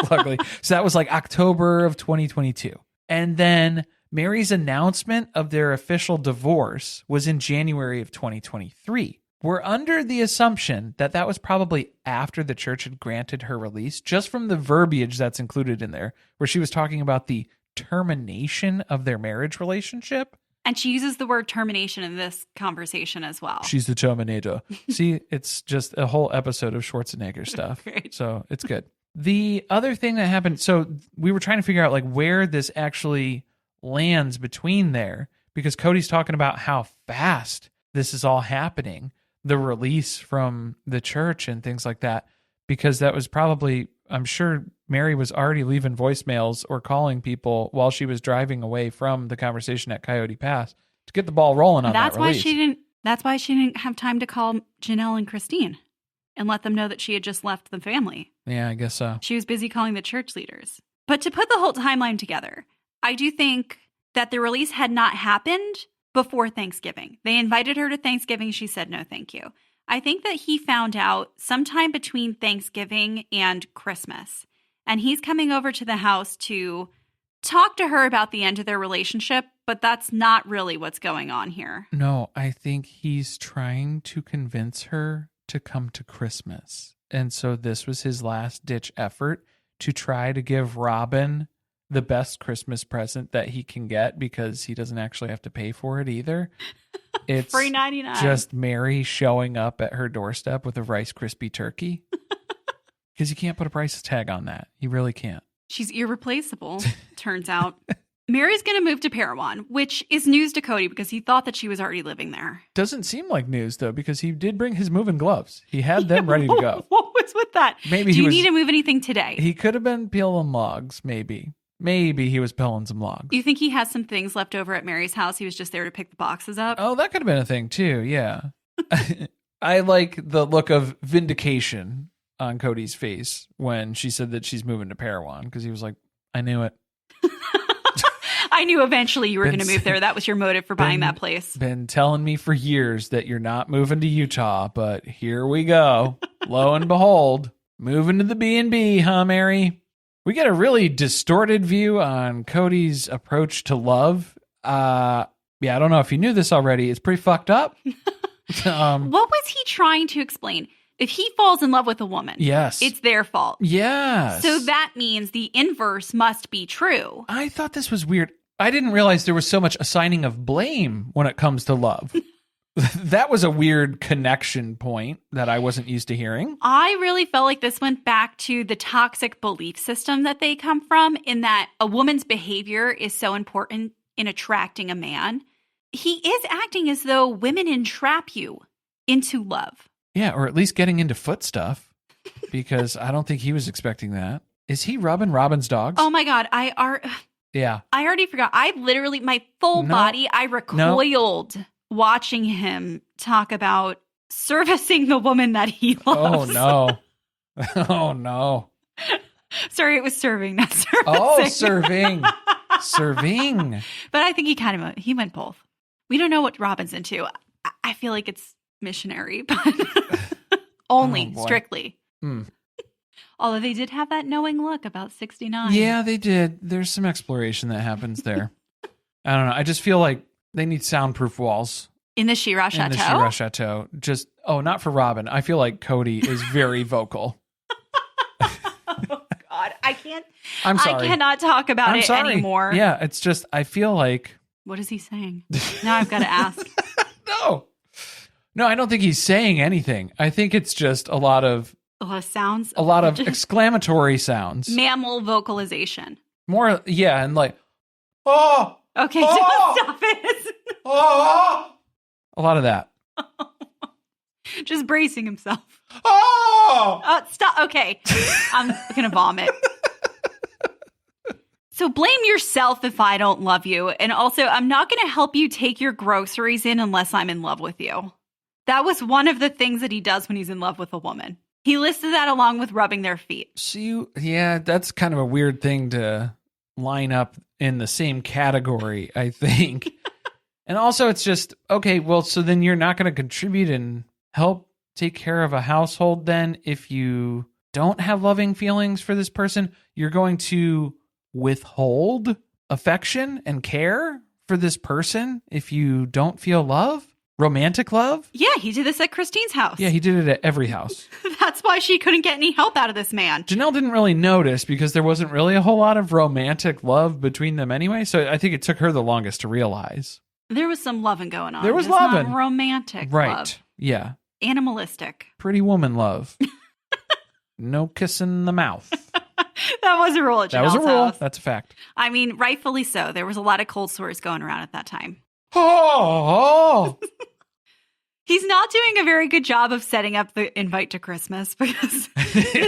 Luckily. So that was like October of 2022. And then Mary's announcement of their official divorce was in January of 2023. We're under the assumption that that was probably after the church had granted her release, just from the verbiage that's included in there, where she was talking about the termination of their marriage relationship. And she uses the word termination in this conversation as well. She's the Terminator. See, it's just a whole episode of Schwarzenegger stuff. Great. So it's good. The other thing that happened, so we were trying to figure out like where this actually lands between there, because Kody's talking about how fast this is all happening, the release from the church and things like that, because that was probably, I'm sure Mary was already leaving voicemails or calling people while she was driving away from the conversation at Coyote Pass to get the ball rolling on that release. That's why she didn't have time to call Janelle and Christine and let them know that she had just left the family. Yeah, I guess so. She was busy calling the church leaders. But to put the whole timeline together, I do think that the release had not happened before Thanksgiving. They invited her to Thanksgiving. She said, no, thank you. I think that he found out sometime between Thanksgiving and Christmas. And he's coming over to the house to talk to her about the end of their relationship, but that's not really what's going on here. No, I think he's trying to convince her to come to Christmas. And so this was his last ditch effort to try to give Robyn the best Christmas present that he can get, because he doesn't actually have to pay for it either. It's free 99. Just Mary showing up at her doorstep with a Rice Krispie turkey. Because you can't put a price tag on that. You really can't. She's irreplaceable, turns out. Mary's going to move to Parowan, which is news to Kody because he thought that she was already living there. Doesn't seem like news, though, because he did bring his moving gloves. He had them ready to go. What was with that? Maybe Do you need to move anything today? He could have been peeling logs, maybe. Maybe he was peeling some logs. You think he has some things left over at Mary's house? He was just there to pick the boxes up? Oh, that could have been a thing, too, yeah. I like the look of vindication on Kody's face when she said that she's moving to Parowan, because he was like, I knew it. I knew eventually you were going to move there. That was your motive for buying that place. Been telling me for years that you're not moving to Utah, but here we go. Lo and behold, moving to the B&B, huh, Mary? We get a really distorted view on Kody's approach to love. Yeah, I don't know if you knew this already. It's pretty fucked up. What was he trying to explain? If he falls in love with a woman, yes, it's their fault. Yes. So that means the inverse must be true. I thought this was weird. I didn't realize there was so much assigning of blame when it comes to love. That was a weird connection point that I wasn't used to hearing. I really felt like this went back to the toxic belief system that they come from, in that a woman's behavior is so important in attracting a man. He is acting as though women entrap you into love. Yeah, or at least getting into foot stuff, because I don't think he was expecting that. Is he rubbing Robyn's dogs? Oh my God. Yeah. I already forgot. I literally, my full body, I recoiled watching him talk about servicing the woman that he loves. Oh, no. Oh, no. Sorry, it was serving, not servicing. Oh, serving. Serving. But I think he went both. We don't know what Robyn's into. I feel like it's missionary, but only, strictly. Although they did have that knowing look about 69. Yeah, they did. There's some exploration that happens there. I don't know. I just feel like they need soundproof walls. In the She-Ra Chateau? In the She-Ra Chateau. Just, not for Robyn. I feel like Kody is very vocal. Oh, God. I can't. I'm sorry. I cannot talk about it anymore. Yeah, it's just, I feel like. What is he saying? Now I've got to ask. No, I don't think he's saying anything. I think it's just a lot of sounds. A lot of exclamatory sounds. Mammal vocalization. More, yeah, and like, oh! Okay, don't stop it. Oh! A lot of that. Just bracing himself. Oh! Stop. Okay, I'm going to vomit. So blame yourself if I don't love you. And also, I'm not going to help you take your groceries in unless I'm in love with you. That was one of the things that he does when he's in love with a woman. He listed that along with rubbing their feet. So that's kind of a weird thing to line up in the same category, I think. And also it's just, okay, well, so then you're not going to contribute and help take care of a household then if you don't have loving feelings for this person. You're going to withhold affection and care for this person if you don't feel love? Romantic love? Yeah, he did this at Christine's house. Yeah, he did it at every house. That's why she couldn't get any help out of this man. Janelle didn't really notice because there wasn't really a whole lot of romantic love between them anyway, so I think it took her the longest to realize. There was some loving going on. There was Just not loving. romantic Right, love. yeah. Animalistic. Pretty woman love. No kissing the mouth. That was a rule at Janelle's That was a rule. house. That's a fact. I mean, rightfully so. There was a lot of cold sores going around at that time. Oh! He's not doing a very good job of setting up the invite to Christmas because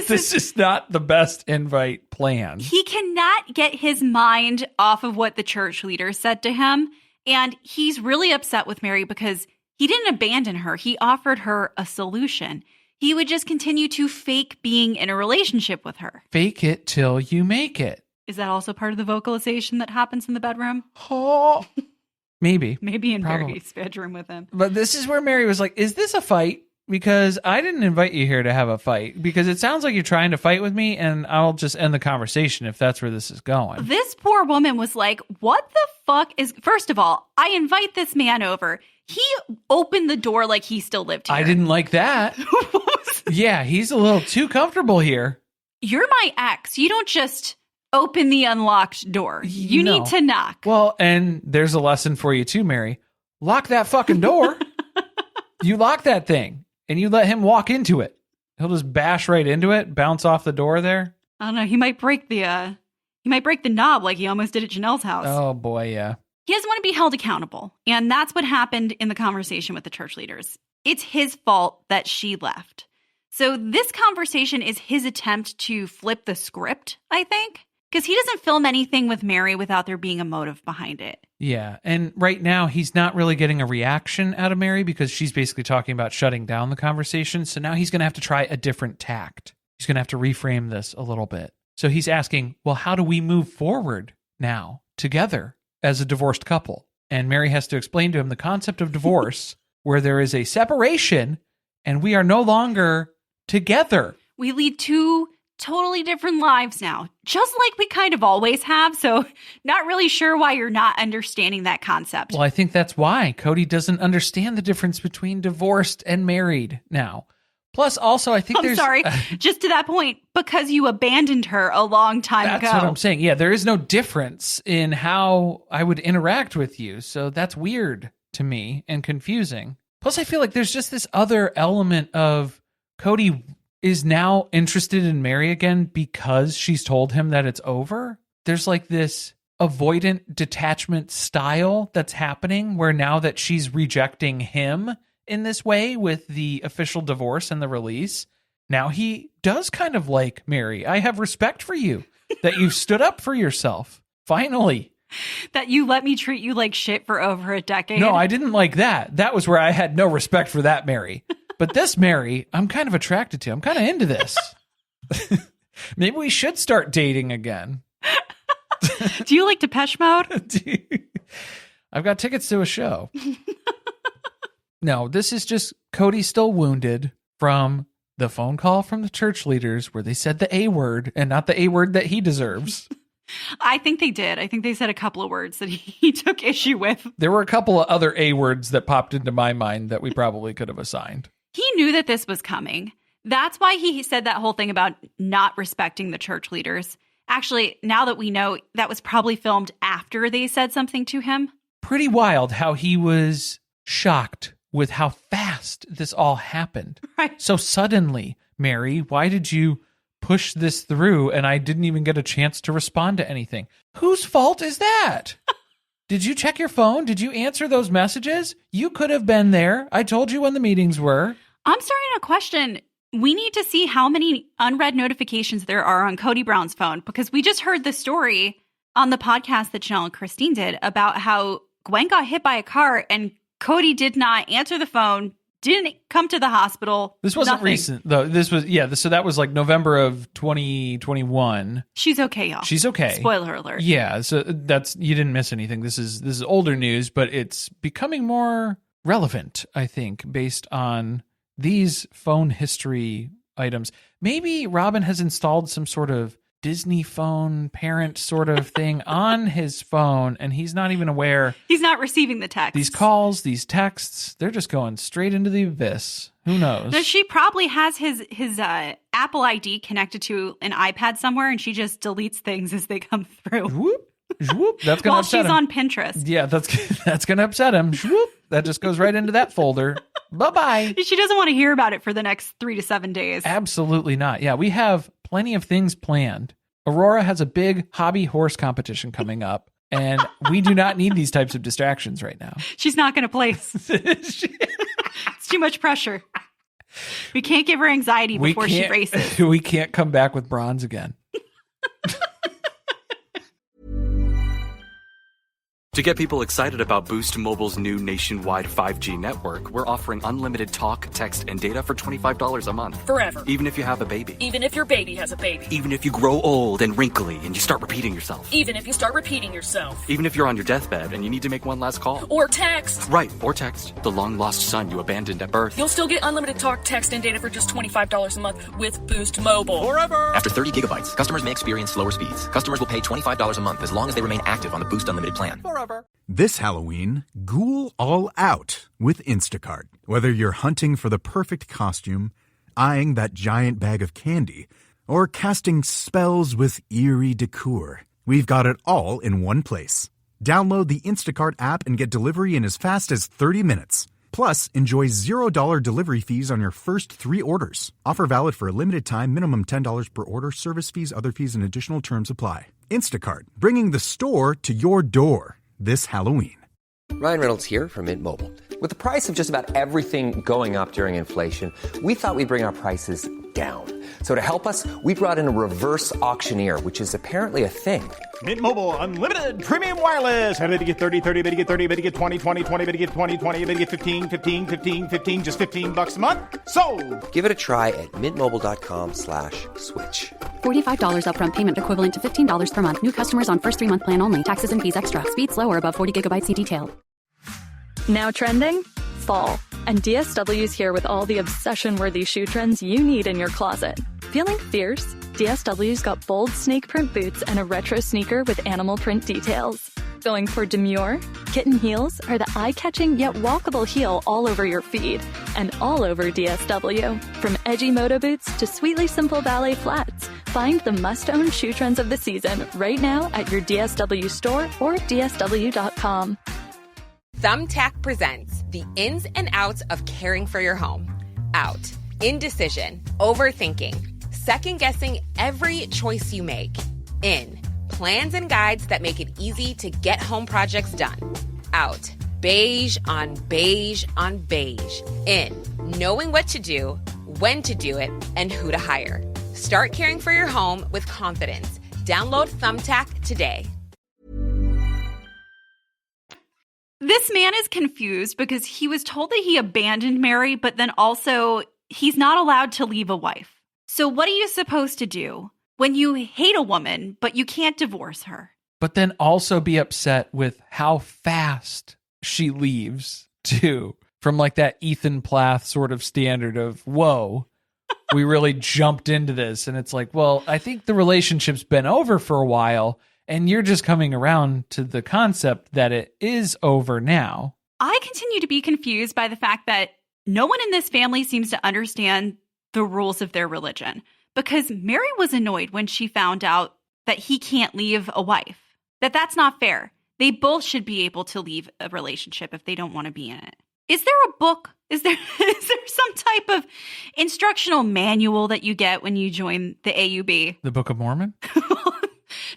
this is not the best invite plan. He cannot get his mind off of what the church leader said to him. And he's really upset with Mary because he didn't abandon her. He offered her a solution. He would just continue to fake being in a relationship with her. Fake it till you make it. Is that also part of the vocalization that happens in the bedroom? Oh, maybe. Maybe in Probably. Mary's bedroom with him. But this is where Mary was like, is this a fight? Because I didn't invite you here to have a fight. Because it sounds like you're trying to fight with me, and I'll just end the conversation if that's where this is going. This poor woman was like, what the fuck is... First of all, I invite this man over. He opened the door like he still lived here. I didn't like that. Yeah, he's a little too comfortable here. You're my ex. You don't just open the unlocked door. You need to knock. Well, and there's a lesson for you too, Mary. Lock that fucking door. You lock that thing and you let him walk into it. He'll just bash right into it, bounce off the door there. I don't know. He might break the knob like he almost did at Janelle's house. Oh boy, yeah. He doesn't want to be held accountable. And that's what happened in the conversation with the church leaders. It's his fault that she left. So this conversation is his attempt to flip the script, I think. Because he doesn't film anything with Mary without there being a motive behind it. Yeah, and right now he's not really getting a reaction out of Mary because she's basically talking about shutting down the conversation. So now he's going to have to try a different tact. He's going to have to reframe this a little bit. So he's asking, well, how do we move forward now together as a divorced couple? And Mary has to explain to him the concept of divorce where there is a separation and we are no longer together. We lead two totally different lives now, just like we kind of always have. So not really sure why you're not understanding that concept. Well, I think that's why Kody doesn't understand the difference between divorced and married now. Plus, also, I think I'm sorry, just to that point, because you abandoned her a long time ago. That's what I'm saying. Yeah, there is no difference in how I would interact with you. So that's weird to me and confusing. Plus, I feel like there's just this other element of Kody is now interested in Mary again because she's told him that it's over. There's like this avoidant detachment style that's happening where now that she's rejecting him in this way with the official divorce and the release, now he does kind of like Mary. I have respect for you that you've stood up for yourself. Finally. That you let me treat you like shit for over a decade. No, I didn't like that. That was where I had no respect for that Mary. But this Mary, I'm kind of attracted to. I'm kind of into this. Maybe we should start dating again. Do you like Depeche Mode? I've got tickets to a show. No, this is just Kody still wounded from the phone call from the church leaders where they said the A word and not the A word that he deserves. I think they did. I think they said a couple of words that he took issue with. There were a couple of other A words that popped into my mind that we probably could have assigned. He knew that this was coming. That's why he said that whole thing about not respecting the church leaders. Actually, now that we know, that was probably filmed after they said something to him. Pretty wild how he was shocked with how fast this all happened. Right. So suddenly, Mary, why did you push this through and I didn't even get a chance to respond to anything? Whose fault is that? Did you check your phone? Did you answer those messages? You could have been there. I told you when the meetings were. I'm starting to question. We need to see how many unread notifications there are on Kody Brown's phone, because we just heard the story on the podcast that Janelle and Christine did about how Gwen got hit by a car and Kody did not answer the phone, didn't come to the hospital. This wasn't recent, though. This was, so that was like November of 2021. She's okay, y'all. She's okay. Spoiler alert. Yeah, so you didn't miss anything. This is older news, but it's becoming more relevant, I think, based on these phone history items. Maybe Robyn has installed some sort of Disney phone parent sort of thing on his phone, and he's not even aware. He's not receiving the text. These calls, these texts, they're just going straight into the abyss. Who knows? No, she probably has his Apple ID connected to an iPad somewhere, and she just deletes things as they come through. Whoop, whoop. That's going to upset him. While she's on Pinterest. Yeah, that's going to upset him. Whoop. That just goes right into that folder. Bye-bye. She doesn't want to hear about it for the next 3 to 7 days. Absolutely not. Yeah, we have plenty of things planned. Aurora has a big hobby horse competition coming up, and we do not need these types of distractions right now. She's not going to place. It's too much pressure. We can't give her anxiety before she races. We can't come back with bronze again. To get people excited about Boost Mobile's new nationwide 5G network, we're offering unlimited talk, text, and data for $25 a month. Forever. Even if you have a baby. Even if your baby has a baby. Even if you grow old and wrinkly and you start repeating yourself. Even if you start repeating yourself. Even if you're on your deathbed and you need to make one last call. Or text. Right, or text. The long-lost son you abandoned at birth. You'll still get unlimited talk, text, and data for just $25 a month with Boost Mobile. Forever! After 30 gigabytes, customers may experience slower speeds. Customers will pay $25 a month as long as they remain active on the Boost Unlimited plan. Forever. This Halloween, ghoul all out with Instacart. Whether you're hunting for the perfect costume, eyeing that giant bag of candy, or casting spells with eerie decor, we've got it all in one place. Download the Instacart app and get delivery in as fast as 30 minutes. Plus, enjoy $0 delivery fees on your first 3 orders. Offer valid for a limited time, minimum $10 per order, service fees, other fees, and additional terms apply. Instacart, bringing the store to your door this Halloween. Ryan Reynolds here from Mint Mobile. With the price of just about everything going up during inflation, we thought we'd bring our prices down. So to help us, we brought in a reverse auctioneer, which is apparently a thing. Mint Mobile Unlimited Premium Wireless. How to get 30, 30, bit to get 30, bit to get 20, 20, 20, bit to get 20, 20, bit to get 15, 15, 15, 15, just $15 a month? Sold! Give it a try at mintmobile.com/switch. $45 upfront payment equivalent to $15 per month. New customers on first 3-month plan only. Taxes and fees extra. Speed slower above 40 gigabytes. See detail. Now trending? Fall. And DSW's here with all the obsession-worthy shoe trends you need in your closet. Feeling fierce? DSW's got bold snake print boots and a retro sneaker with animal print details. Going for demure? Kitten heels are the eye-catching yet walkable heel all over your feet and all over DSW. From edgy moto boots to sweetly simple ballet flats, find the must-own shoe trends of the season right now at your DSW store or DSW.com. Thumbtack presents The ins and outs of caring for your home. Out. Indecision. Overthinking. Second-guessing every choice you make. In. Plans and guides that make it easy to get home projects done. Out. Beige on beige on beige. In. Knowing what to do, when to do it, and who to hire. Start caring for your home with confidence. Download Thumbtack today. This man is confused because he was told that he abandoned Mary, but then also he's not allowed to leave a wife. So what are you supposed to do when you hate a woman, but you can't divorce her? But then also be upset with how fast she leaves, too. From like that Ethan Plath sort of standard of, whoa, we really jumped into this. And it's like, well, I think the relationship's been over for a while, and you're just coming around to the concept that it is over now. I continue to be confused by the fact that no one in this family seems to understand the rules of their religion, because Mary was annoyed when she found out that he can't leave a wife, that's not fair. They both should be able to leave a relationship if they don't want to be in it. Is there a book? Is there some type of instructional manual that you get when you join the AUB? The Book of Mormon?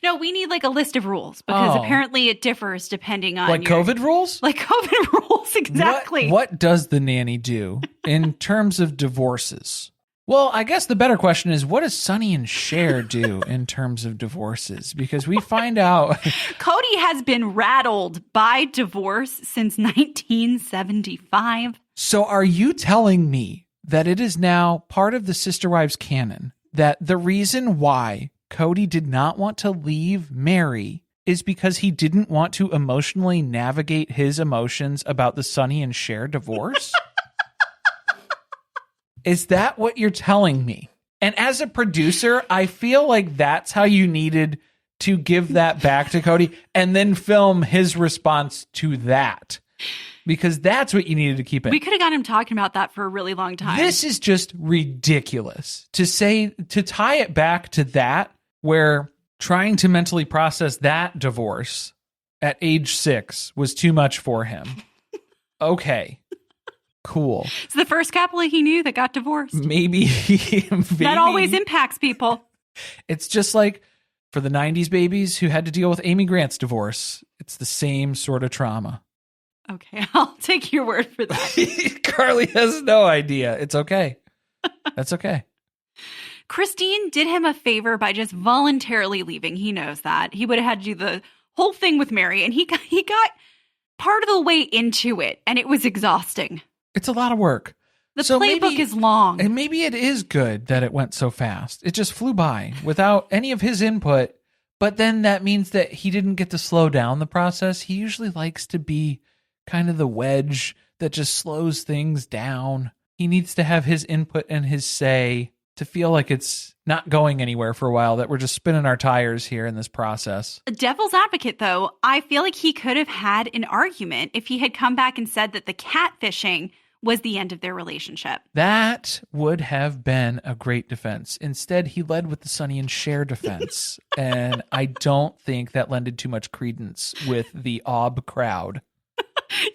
No, we need like a list of rules because apparently it differs depending on COVID rules? Like COVID rules, exactly. What does the nanny do in terms of divorces? Well, I guess the better question is, what does Sonny and Cher do in terms of divorces? Because we find out Kody has been rattled by divorce since 1975. So are you telling me that it is now part of the Sister Wives canon that the reason why Kody did not want to leave Mary is because he didn't want to emotionally navigate his emotions about the Sonny and Cher divorce? Is that what you're telling me? And as a producer, I feel like that's how you needed to give that back to Kody and then film his response to that. Because that's what you needed to keep in. We could have gotten him talking about that for a really long time. This is just ridiculous to tie it back to that, where trying to mentally process that divorce at age 6 was too much for him. Okay. Cool. It's the first couple he knew that got divorced. Maybe. That always impacts people. It's just like for the 90s babies who had to deal with Amy Grant's divorce. It's the same sort of trauma. Okay, I'll take your word for that. Carly has no idea. It's okay. That's okay. Christine did him a favor by just voluntarily leaving. He knows that. He would have had to do the whole thing with Mary, and he got part of the way into it, and it was exhausting. It's a lot of work. The playbook is long. And maybe it is good that it went so fast. It just flew by without any of his input. But then that means that he didn't get to slow down the process. He usually likes to be kind of the wedge that just slows things down. He needs to have his input and his say to feel like it's not going anywhere for a while, that we're just spinning our tires here in this process. Devil's advocate, though, I feel like he could have had an argument if he had come back and said that the catfishing was the end of their relationship. That would have been a great defense. Instead, he led with the Sonny and Cher defense. And I don't think that lended too much credence with the OB crowd.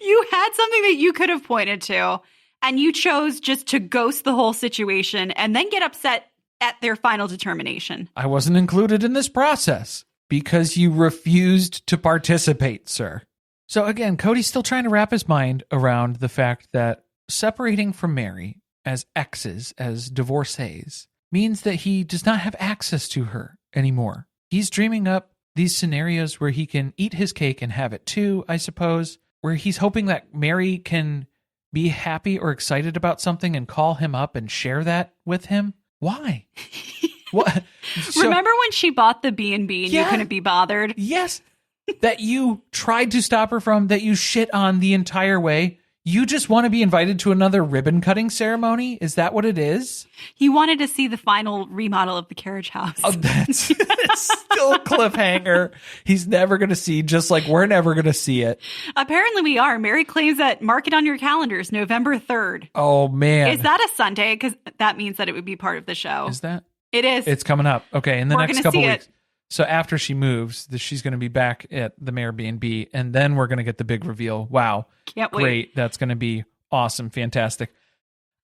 You had something that you could have pointed to, and you chose just to ghost the whole situation and then get upset at their final determination. I wasn't included in this process because you refused to participate, sir. So again, Kody's still trying to wrap his mind around the fact that separating from Mary as exes, as divorcees, means that he does not have access to her anymore. He's dreaming up these scenarios where he can eat his cake and have it too, I suppose, where he's hoping that Mary can be happy or excited about something and call him up and share that with him. Why? What? Remember when she bought the B&B and you couldn't be bothered? Yes. That you tried to stop her from, that you shit on the entire way. You just want to be invited to another ribbon cutting ceremony? Is that what it is? He wanted to see the final remodel of the carriage house. Oh, that's still a cliffhanger. He's never going to see, just like we're never going to see it. Apparently we are. Mary claims that, mark it on your calendars, November 3rd. Oh, man. Is that a Sunday? Because that means that it would be part of the show. Is that? It is. It's coming up. Okay, in the next couple weeks. So after she moves, she's going to be back at the Airbnb, and then we're going to get the big reveal. Wow. Can't wait. Great. That's going to be awesome. Fantastic.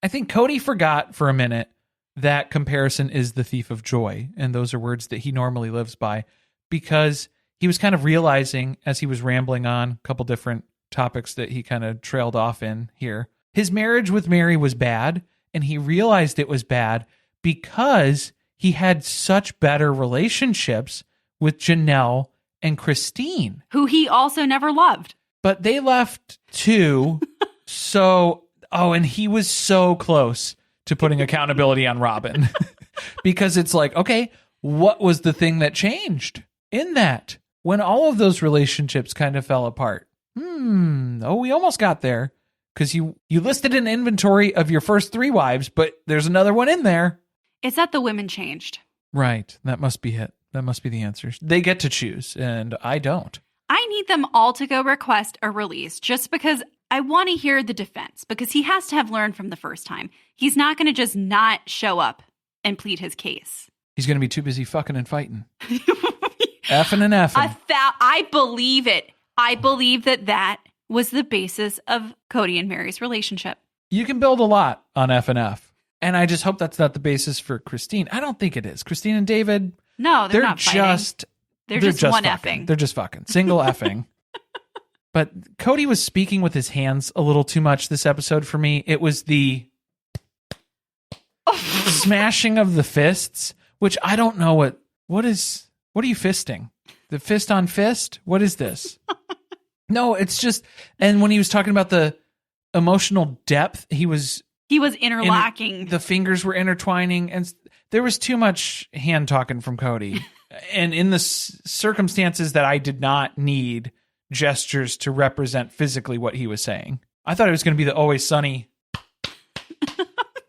I think Kody forgot for a minute that comparison is the thief of joy. And those are words that he normally lives by, because he was kind of realizing as he was rambling on a couple different topics that he kind of trailed off in here. His marriage with Mary was bad, and he realized it was bad because he had such better relationships with Janelle and Christine, who he also never loved. But they left too. And he was so close to putting accountability on Robyn because it's like, okay, what was the thing that changed in that when all of those relationships kind of fell apart? We almost got there because you listed an inventory of your first 3 wives, but there's another one in there. It's that the women changed. Right. That must be it. That must be the answer. They get to choose, and I don't. I need them all to go request a release just because I want to hear the defense, because he has to have learned from the first time. He's not going to just not show up and plead his case. He's going to be too busy fucking and fighting. Effing and effing. I believe it. I believe that was the basis of Kody and Mary's relationship. You can build a lot on F&F. And I just hope that's not the basis for Christine. I don't think it is. Christine and David. No, they're not fighting. They're just one fucking. effing. They're just fucking. Single effing. But Kody was speaking with his hands a little too much this episode for me. It was the smashing of the fists, which I don't know what are you fisting? The fist on fist? What is this? No, it's just, and when he was talking about the emotional depth, he was interlocking. The fingers were intertwining, and there was too much hand talking from Kody. And in the circumstances that I did not need gestures to represent physically what he was saying. I thought it was going to be the Always Sunny.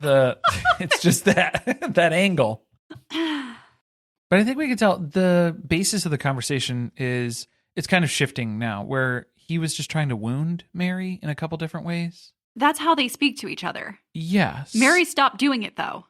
It's just that angle. But I think we could tell the basis of the conversation is it's kind of shifting now, where he was just trying to wound Mary in a couple different ways. That's how they speak to each other. Yes. Mary stopped doing it, though.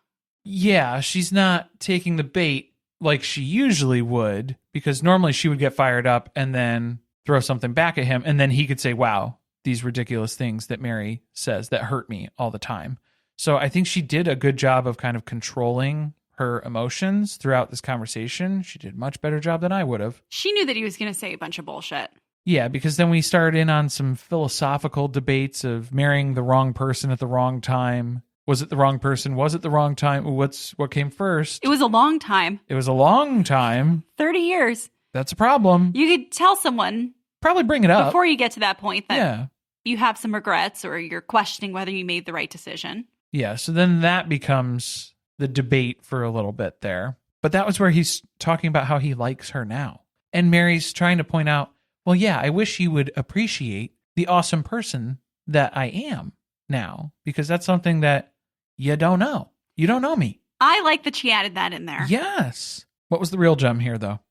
Yeah, she's not taking the bait like she usually would, because normally she would get fired up and then throw something back at him, and then he could say, wow, these ridiculous things that Mary says that hurt me all the time. So I think she did a good job of kind of controlling her emotions throughout this conversation. She did a much better job than I would have. She knew that he was going to say a bunch of bullshit. Yeah, because then we started in on some philosophical debates of marrying the wrong person at the wrong time. Was it the wrong person? Was it the wrong time? What came first? It was a long time. It was a long time. 30 years. That's a problem. You could tell someone. Probably bring it up. Before you get to that point that you have some regrets or you're questioning whether you made the right decision. Yeah, so then that becomes the debate for a little bit there. But that was where he's talking about how he likes her now. And Mary's trying to point out, well, yeah, I wish you would appreciate the awesome person that I am now, because that's something that you don't know. You don't know me. I like that she added that in there. Yes. What was the real gem here, though?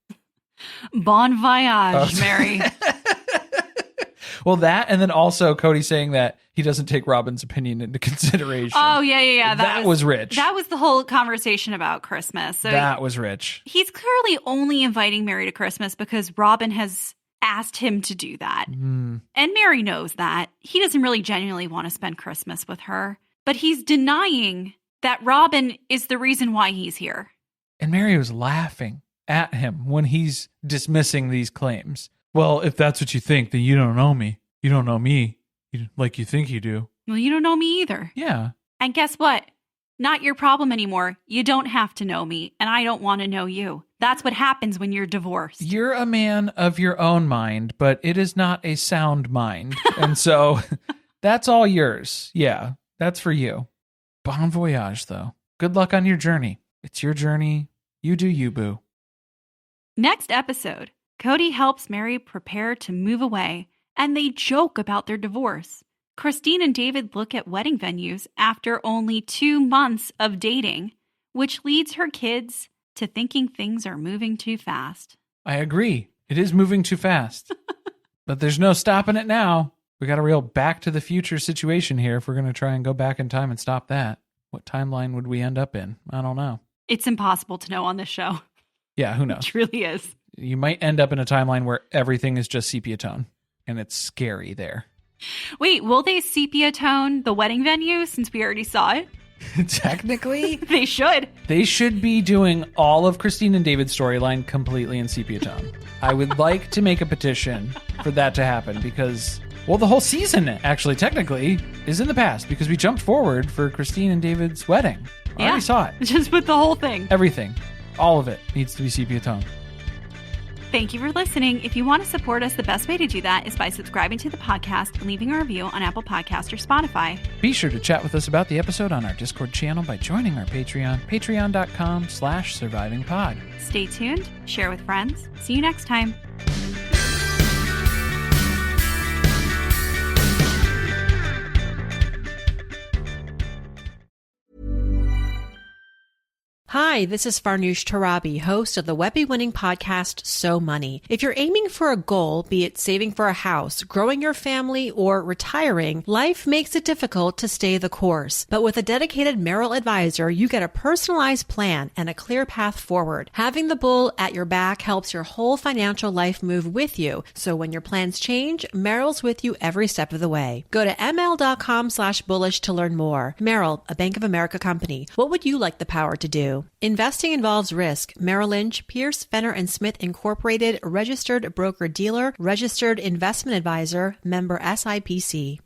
Bon voyage, Mary. Well, that, and then also Kody saying that he doesn't take Robyn's opinion into consideration. Oh, yeah. That was rich. That was the whole conversation about Christmas. So that was rich. He's clearly only inviting Mary to Christmas because Robyn has asked him to do that. And Mary knows that. He doesn't really genuinely want to spend Christmas with her. But he's denying that Robyn is the reason why he's here. And Mary was laughing at him when he's dismissing these claims. Well, if that's what you think, then you don't know me. You don't know me like you think you do. Well, you don't know me either. Yeah. And guess what? Not your problem anymore. You don't have to know me, and I don't want to know you. That's what happens when you're divorced. You're a man of your own mind, but it is not a sound mind. And so that's all yours. Yeah, that's for you. Bon voyage, though. Good luck on your journey. It's your journey. You do you, boo. Next episode, Kody helps Mary prepare to move away, and they joke about their divorce. Christine and David look at wedding venues after only 2 months of dating, which leads her kids to thinking things are moving too fast. I agree. It is moving too fast. But there's no stopping it now. We got a real back to the future situation here if we're going to try and go back in time and stop that. What timeline would we end up in? I don't know. It's impossible to know on this show. Yeah, who knows? It really is. You might end up in a timeline where everything is just sepia tone, and it's scary there. Wait, will they sepia tone the wedding venue since we already saw it? Technically, they should. They should be doing all of Christine and David's storyline completely in sepia tone. I would like to make a petition for that to happen because, well, the whole season actually technically is in the past because we jumped forward for Christine and David's wedding. I already saw it. Just put the whole thing. Everything. All of it needs to be sepia tone. Thank you for listening. If you want to support us, the best way to do that is by subscribing to the podcast and leaving a review on Apple Podcasts or Spotify. Be sure to chat with us about the episode on our Discord channel by joining our Patreon, patreon.com/survivingpod. Stay tuned, share with friends. See you next time. Hi, this is Farnoosh Torabi, host of the Webby-winning podcast, So Money. If you're aiming for a goal, be it saving for a house, growing your family, or retiring, life makes it difficult to stay the course. But with a dedicated Merrill advisor, you get a personalized plan and a clear path forward. Having the bull at your back helps your whole financial life move with you. So when your plans change, Merrill's with you every step of the way. Go to ml.com/bullish to learn more. Merrill, a Bank of America company. What would you like the power to do? Investing involves risk. Merrill Lynch, Pierce, Fenner & Smith Incorporated, registered broker-dealer, registered investment advisor, member SIPC.